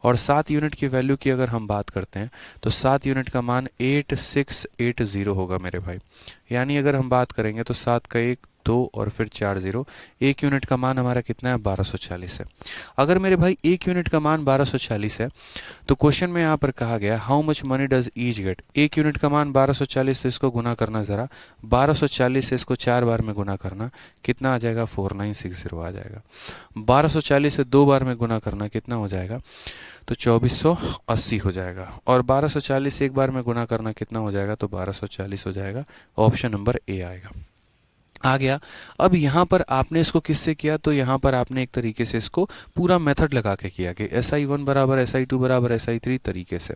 A: और 7 यूनिट की वैल्यू की अगर हम बात करते हैं तो 7 यूनिट का मान 8680 होगा मेरे भाई। यानी अगर हम बात करेंगे तो 7 का 1, 2 और फिर 4 0, 1 यूनिट का मान हमारा कितना है, 1240 है। अगर मेरे भाई 1 यूनिट का मान 1240 है, तो क्वेश्चन में यहाँ पर कहा गया how much money does each get. 1 unit का मान 1240, तो इसको गुना करना ज़रा, 1240 से इसको 4 बार में गुना करना, कितना आ जाएगा, 4960 आ जाएगा। 1240 से 2 बार में गुना करना कितना हो जाएगा, तो 2480 हो जाएगा। और 1240 से 1 बार में गुना करना कितना हो जाएगा, तो 1240 हो जाएगा। ऑप्शन नंबर ए आएगा। आ गया। अब यहाँ पर आपने इसको किससे किया, तो यहाँ पर आपने एक तरीके से इसको पूरा मेथड लगा के किया कि SI1 बराबर SI2 बराबर SI3 तरीके से।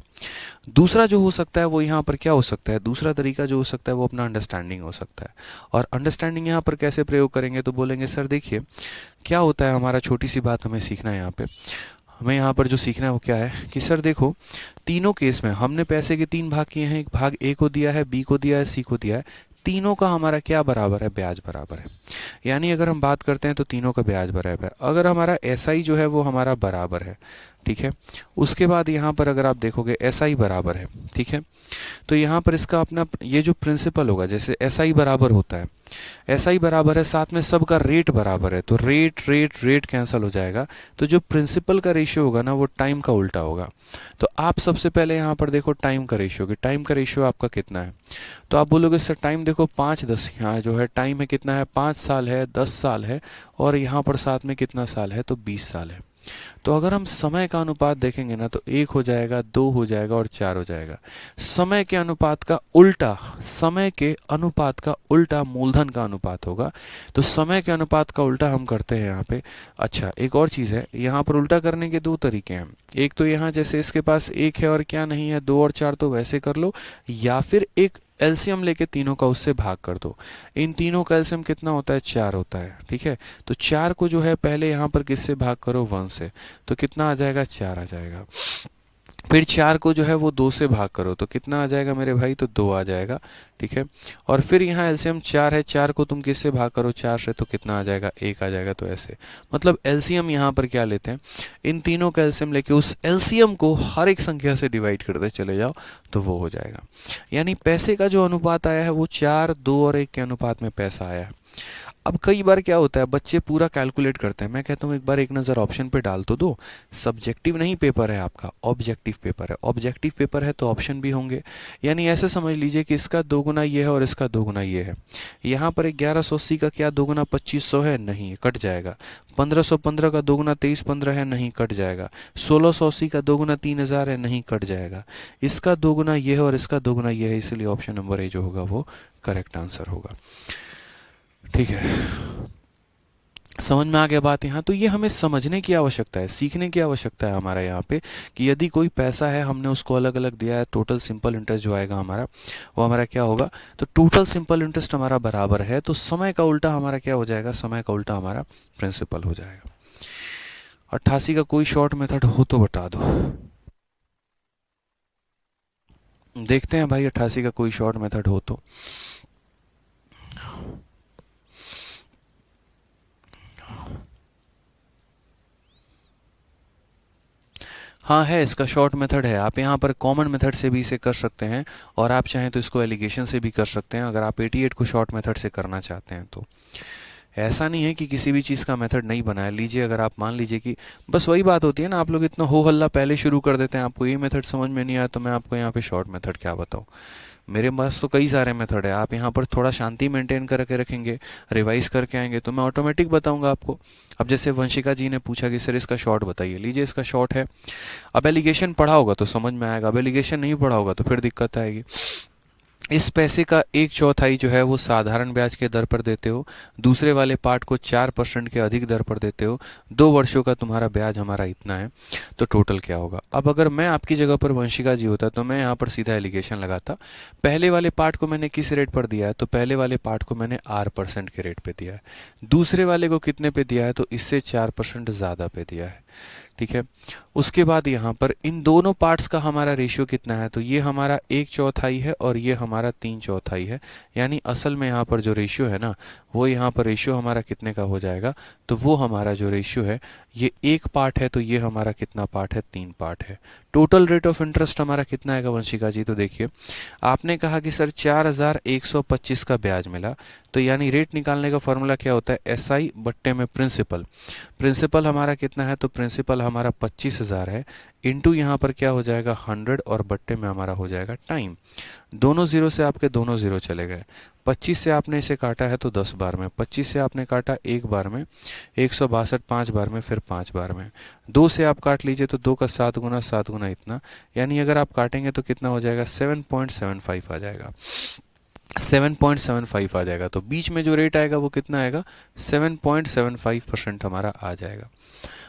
A: दूसरा जो हो सकता है वो यहाँ पर क्या हो सकता है, दूसरा तरीका जो हो सकता है वो अपना अंडरस्टैंडिंग हो सकता है। और अंडरस्टैंडिंग यहाँ पर कैसे प्रयोग करेंगे, तो बोलेंगे सर देखिए क्या होता है, हमारा छोटी सी बात हमें सीखना है यहाँ पे। हमें यहाँ पर जो सीखना है वो क्या है कि सर देखो, तीनों केस में हमने पैसे के 3 भाग किए हैं। एक भाग A को दिया है, B को दिया है, C को दिया है। तीनों का हमारा क्या बराबर है, ब्याज बराबर है। यानी अगर हम बात करते हैं तो तीनों का ब्याज बराबर है। अगर हमारा SI जो है वो हमारा बराबर है, ठीक है, उसके बाद यहाँ पर अगर आप देखोगे SI बराबर है, ठीक है, तो यहाँ पर इसका अपना ये जो प्रिंसिपल होगा, जैसे SI बराबर होता है, SI बराबर है, साथ में सबका रेट बराबर है, तो रेट रेट रेट कैंसिल हो जाएगा। तो जो प्रिंसिपल का रेशियो होगा ना वो टाइम का उल्टा होगा। तो आप सबसे पहले यहाँ पर देखो टाइम का रेशियो, कि टाइम का रेशियो आपका कितना है, तो आप बोलोगे सर टाइम देखो 5 10, यहाँ जो है टाइम है कितना है, 5 साल है, 10 साल है, और यहाँ पर साथ में कितना साल है, तो 20 साल है। तो अगर हम समय का अनुपात देखेंगे ना तो 1 हो जाएगा, 2 हो जाएगा और 4 हो जाएगा। समय के अनुपात का उल्टा, समय के अनुपात का उल्टा मूलधन का अनुपात होगा। तो समय के अनुपात का उल्टा हम करते हैं यहाँ पे। अच्छा, एक और चीज़ है, यहाँ पर उल्टा करने के दो तरीके हैं। एक तो यहाँ जैसे इसके पास 1 है और क्या नहीं है, 2 और 4, तो वैसे कर लो, या फिर एक एलसीएम लेके तीनों का उससे भाग कर दो। इन तीनों का एलसीएम कितना होता है, 4 होता है। ठीक है, तो 4 को जो है पहले यहाँ पर किससे भाग करो, 1 से, तो कितना आ जाएगा, 4 आ जाएगा। फिर 4 को जो है वो 2 से भाग करो तो कितना आ जाएगा मेरे भाई, तो 2 आ जाएगा। ठीक है, और फिर यहाँ एलसीएम 4 है, 4 को तुम किससे भाग करो, 4 से, तो कितना आ जाएगा, 1 आ जाएगा। तो ऐसे मतलब एलसीएम यहाँ पर क्या लेते हैं, इन तीनों का एलसीएम लेके उस एलसीएम को हर एक संख्या से डिवाइड करते चले जाओ तो वो हो जाएगा। यानी पैसे का जो अनुपात आया है वो 4, 2 और 1 के अनुपात में पैसा आया है। अब कई बार क्या होता है, बच्चे पूरा कैलकुलेट करते हैं। मैं कहता हूँ एक बार एक नज़र ऑप्शन पे डाल तो दो। सब्जेक्टिव नहीं पेपर है आपका, ऑब्जेक्टिव पेपर है। ऑब्जेक्टिव पेपर है तो ऑप्शन भी होंगे। यानी ऐसे समझ लीजिए कि इसका 2 गुना ये है और इसका 2 गुना ये है। यहाँ पर 1180 का क्या 2 गुना 2500 है, नहीं, कट जाएगा। 1515 का 2 गुना 2315 है, नहीं, कट जाएगा। 1680 का 2 गुना 3000 है, नहीं, कट जाएगा। इसका 2 गुना ये है और इसका 2 गुना ये है, इसलिए ऑप्शन नंबर ए जो होगा वो करेक्ट आंसर होगा। ठीक है, समझ में आ गया बात यहाँ। तो ये हमें समझने की आवश्यकता है, सीखने की आवश्यकता है हमारा यहाँ पे, कि यदि कोई पैसा है हमने उसको अलग अलग दिया है, टोटल सिंपल इंटरेस्ट जो आएगा हमारा वो हमारा क्या होगा, तो टोटल सिंपल इंटरेस्ट हमारा बराबर है, तो समय का उल्टा हमारा क्या हो जाएगा, समय का उल्टा हमारा प्रिंसिपल हो जाएगा। 88 का कोई शॉर्ट मेथड हो तो बता दो। देखते हैं भाई 88 का कोई शॉर्ट मेथड हो तो। हाँ है, इसका शॉर्ट मेथड है। आप यहाँ पर कॉमन मेथड से भी इसे कर सकते हैं और आप चाहें तो इसको एलिगेशन से भी कर सकते हैं, अगर आप 88 को शॉर्ट मेथड से करना चाहते हैं तो। ऐसा नहीं है कि किसी भी चीज़ का मेथड नहीं बनाया। लीजिए अगर आप मान लीजिए कि बस वही बात होती है ना, आप लोग इतना हो हल्ला पहले शुरू कर देते हैं, आपको ये मेथड समझ में नहीं आया तो मैं आपको यहाँ पे शॉर्ट मेथड क्या बताऊँ। मेरे पास तो कई सारे मेथड है, आप यहाँ पर थोड़ा शांति मेंटेन करके रखेंगे, रिवाइज करके आएंगे तो मैं ऑटोमेटिक बताऊंगा आपको। अब जैसे वंशिका जी ने पूछा कि सर इसका शॉर्ट बताइए, लीजिए इसका शॉर्ट है। अब एलिगेशन पढ़ा होगा तो समझ में आएगा, अब एलिगेशन नहीं पढ़ा होगा तो फिर दिक्कत आएगी। इस पैसे का 1/4 जो है वो साधारण ब्याज के दर पर देते हो, दूसरे वाले पार्ट को 4% के अधिक दर पर देते हो, 2 वर्षों का तुम्हारा ब्याज हमारा इतना है, तो टोटल क्या होगा। अब अगर मैं आपकी जगह पर वंशिका जी होता तो मैं यहाँ पर सीधा एलिगेशन लगाता। पहले वाले पार्ट को मैंने किस रेट पर दिया है, तो पहले वाले पार्ट को मैंने R% के रेट पे दिया है। दूसरे वाले को कितने पे दिया है, तो इससे 4% ज़्यादा पे दिया है। ठीक है, उसके बाद यहाँ पर इन दोनों पार्ट्स का हमारा रेशियो कितना है, तो ये हमारा 1/4 है और ये हमारा 3/4 है। यानी असल में यहाँ पर जो रेशियो है ना, वो यहाँ पर रेशियो हमारा कितने का हो जाएगा, तो वो हमारा जो रेशियो है, ये 1 पार्ट है तो ये हमारा कितना पार्ट है, 3 पार्ट है। टोटल रेट ऑफ इंटरेस्ट हमारा कितना आएगा वंशिका जी, तो देखिए आपने कहा कि सर 4125 का ब्याज मिला, तो यानी रेट निकालने का फॉर्मूला क्या होता है, SI बट्टे में प्रिंसिपल। प्रिंसिपल हमारा कितना है, तो प्रिंसिपल हमारा 25,000 है, इंटू यहाँ पर क्या हो जाएगा 100 और बट्टे में हमारा हो जाएगा टाइम। दोनों जीरो से आपके दोनों जीरो चले गए। 25 से आपने इसे काटा है तो 10 बार में, 25 से आपने काटा 1 बार में, 162 5 बार में, फिर 5 बार में। 2 से आप काट लीजिए तो 2 का 7 गुना 7 गुना इतना, यानी अगर आप काटेंगे तो कितना हो जाएगा, 7.75 आ जाएगा। 7.75 आ जाएगा, तो बीच में जो रेट आएगा वो कितना आएगा, 7.75% हमारा आ जाएगा।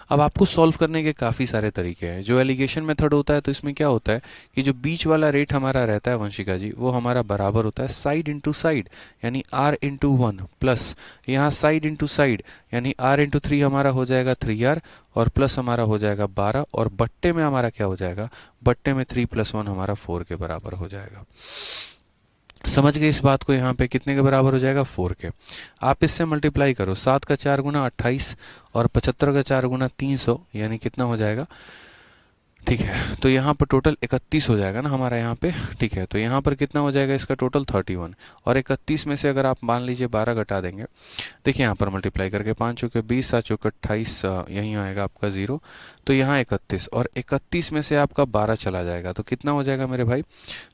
A: अब आपको सॉल्व करने के काफ़ी सारे तरीके हैं। जो एलिगेशन मेथड होता है तो इसमें क्या होता है कि जो बीच वाला रेट हमारा रहता है वंशिका जी, वो हमारा बराबर होता है साइड इंटू साइड, यानी R इंटू 1 प्लस यहाँ साइड इंटू साइड, यानी R इंटू 3 हमारा हो जाएगा 3R और प्लस हमारा हो जाएगा 12 और बट्टे में हमारा क्या हो जाएगा, बट्टे में 3 + 1 हमारा 4 के बराबर हो जाएगा। समझ गए इस बात को, यहाँ पे कितने के बराबर हो जाएगा, 4 के। आप इससे मल्टीप्लाई करो, 7 का 4 गुना 28 और 75 का 4 गुना 300, यानी कितना हो जाएगा, ठीक है, तो यहाँ पर टोटल 31 हो जाएगा ना हमारा यहाँ पे। ठीक है, तो यहाँ पर कितना हो जाएगा इसका टोटल 31, और 31 में से अगर आप मान लीजिए 12 घटा देंगे, देखिए यहाँ पर मल्टीप्लाई करके 5 चौके 20 7 चौके 28, यहीं आएगा आपका 0, तो यहाँ 31 और 31 में से आपका 12 चला जाएगा तो कितना हो जाएगा मेरे भाई,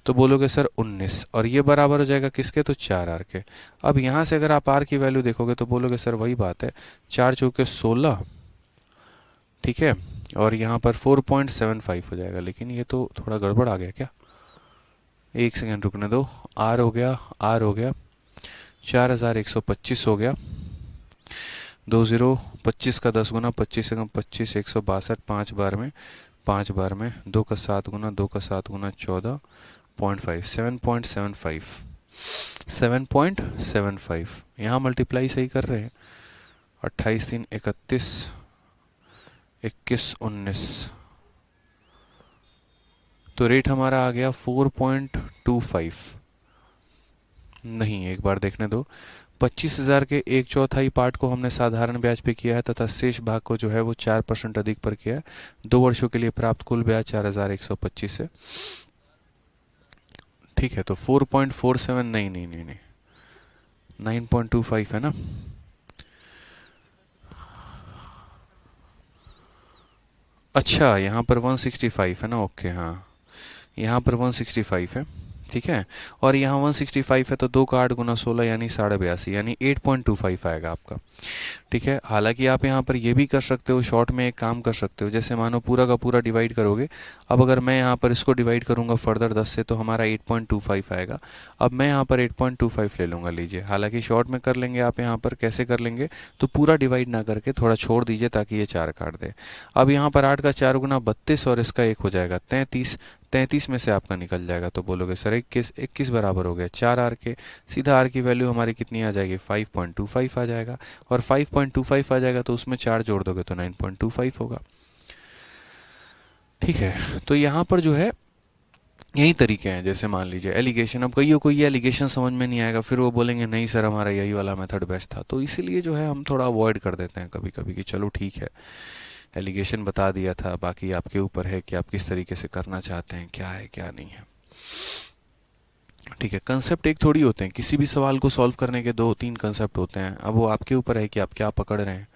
A: तो बोलोगे सर 19, और ये बराबर हो जाएगा किसके, तो 4R के। अब यहाँ से अगर आप R की वैल्यू देखोगे तो बोलोगे सर वही बात है, 4 चौके 16 ठीक है, और यहाँ पर 4.75 हो जाएगा, लेकिन ये तो थोड़ा गड़बड़ आ गया क्या, एक सेकेंड रुकने दो। आर हो गया, आर हो गया, 4125 हो गया, 25 का 10 गुना, 25 से कम 25, 162, 5 बार में, 5 बार में, 2 का 7 गुना, 2 का 7 गुना 14.5, 7.75, 7.75। यहाँ मल्टीप्लाई सही कर रहे हैं, 28 3 31, 21 19, तो रेट हमारा आ गया 4.25। नहीं, एक बार देखने दो। 25,000 के 1/4 पार्ट को हमने साधारण ब्याज पे किया है तथा शेष भाग को जो है वो 4% अधिक पर किया है। 2 वर्षों के लिए प्राप्त कुल ब्याज 4,125 है। ठीक है, तो 4.47, नहीं नहीं नहीं नहीं, 9.25 है ना। अच्छा, यहाँ पर 165 है ना, ओके, हाँ, यहाँ पर 165 है, ठीक है, और यहाँ 165 है, तो 2 का 8 गुना 16 यानी 82.5, यानी 8.25 आएगा आपका। ठीक है, हालांकि आप यहाँ पर ये भी कर सकते हो, शॉर्ट में एक काम कर सकते हो, जैसे मानो पूरा का पूरा डिवाइड करोगे। अब अगर मैं यहाँ पर इसको डिवाइड करूँगा फर्दर 10 से, तो हमारा 8.25 आएगा। अब मैं यहाँ पर 8.25 ले लूँगा, लीजिए। हालांकि शॉर्ट में कर लेंगे आप, यहाँ पर कैसे कर लेंगे, तो पूरा डिवाइड ना करके थोड़ा छोड़ दीजिए ताकि ये 4 काट दे। अब यहाँ पर 8 का 4 गुना 32 और इसका 1 हो जाएगा 33। 33 में से आपका निकल जाएगा, तो बोलोगे सर 21 बराबर हो गया 4 आर के। सीधा आर की वैल्यू हमारी कितनी आ जाएगी, 5.25 आ जाएगा, और 5.25 आ जाएगा तो उसमें 4 जोड़ दोगे तो 9.25 होगा। ठीक है, तो यहाँ पर जो है यही तरीके हैं। जैसे मान लीजिए एलिगेशन, अब कईयों को ये एलिगेशन समझ में नहीं आएगा, फिर वो बोलेंगे नहीं सर हमारा यही वाला मेथड बेस्ट था, तो इसीलिए जो है हम थोड़ा अवॉइड कर देते हैं कभी कभी कि चलो ठीक है, एलिगेशन बता दिया था, बाकी आपके ऊपर है कि आप किस तरीके से करना चाहते हैं, क्या है क्या नहीं है। ठीक है, कंसेप्ट एक थोड़ी होते हैं, किसी भी सवाल को सॉल्व करने के 2-3 कंसेप्ट होते हैं। अब वो आपके ऊपर है कि आप क्या पकड़ रहे हैं।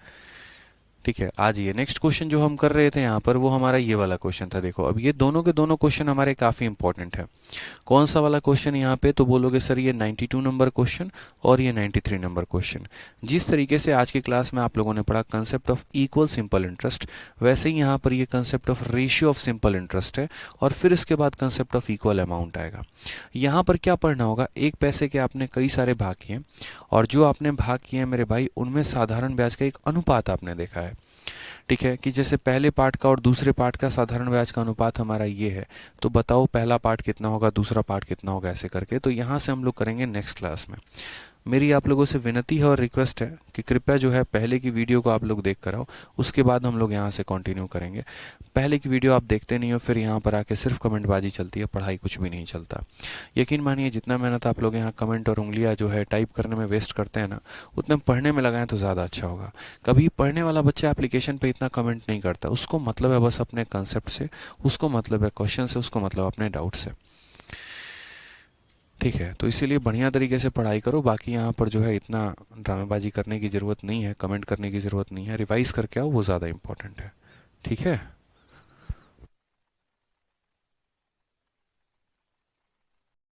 A: ठीक है, आज ये नेक्स्ट क्वेश्चन जो हम कर रहे थे यहाँ पर, वो हमारा ये वाला क्वेश्चन था। देखो, अब ये दोनों के दोनों क्वेश्चन हमारे काफ़ी इंपॉर्टेंट है। कौन सा वाला क्वेश्चन यहाँ पे, तो बोलोगे सर ये 92 नंबर क्वेश्चन और ये 93 नंबर क्वेश्चन। जिस तरीके से आज की क्लास में आप लोगों ने पढ़ा concept of equal simple interest, वैसे ही यहाँ पर ये concept of ratio of simple interest है, और फिर इसके बाद कंसेप्ट ऑफ इक्वल अमाउंट आएगा। यहाँ पर क्या पढ़ना होगा, 1 पैसे के आपने कई सारे भाग किए, और जो आपने भाग किए हैं मेरे भाई, उनमें साधारण ब्याज का एक अनुपात आपने देखा है। ठीक है, कि जैसे पहले पार्ट का और दूसरे पार्ट का साधारण ब्याज का अनुपात हमारा ये है, तो बताओ पहला पार्ट कितना होगा, दूसरा पार्ट कितना होगा, ऐसे करके। तो यहाँ से हम लोग करेंगे नेक्स्ट क्लास में। मेरी आप लोगों से विनती है और रिक्वेस्ट है कि कृपया जो है पहले की वीडियो को आप लोग देख कर आओ, उसके बाद हम लोग यहाँ से कंटिन्यू करेंगे। पहले की वीडियो आप देखते नहीं हो, फिर यहाँ पर आके सिर्फ कमेंटबाजी चलती है, पढ़ाई कुछ भी नहीं चलता। यकीन मानिए, जितना मेहनत आप लोग यहाँ कमेंट और उंगलियाँ जो है टाइप करने में वेस्ट करते हैं ना, उतने पढ़ने में लगाएं तो ज़्यादा अच्छा होगा। कभी पढ़ने वाला बच्चा एप्लीकेशन पे इतना कमेंट नहीं करता, उसको मतलब है बस अपने कंसेप्ट से, उसको मतलब है क्वेश्चन से, उसको मतलब अपने डाउट से। ठीक है, तो इसीलिए बढ़िया तरीके से पढ़ाई करो। बाकी यहाँ पर जो है इतना ड्रामेबाजी करने की ज़रूरत नहीं है, कमेंट करने की ज़रूरत नहीं है, रिवाइज़ करके आओ, वो ज़्यादा इंपॉर्टेंट है। ठीक है।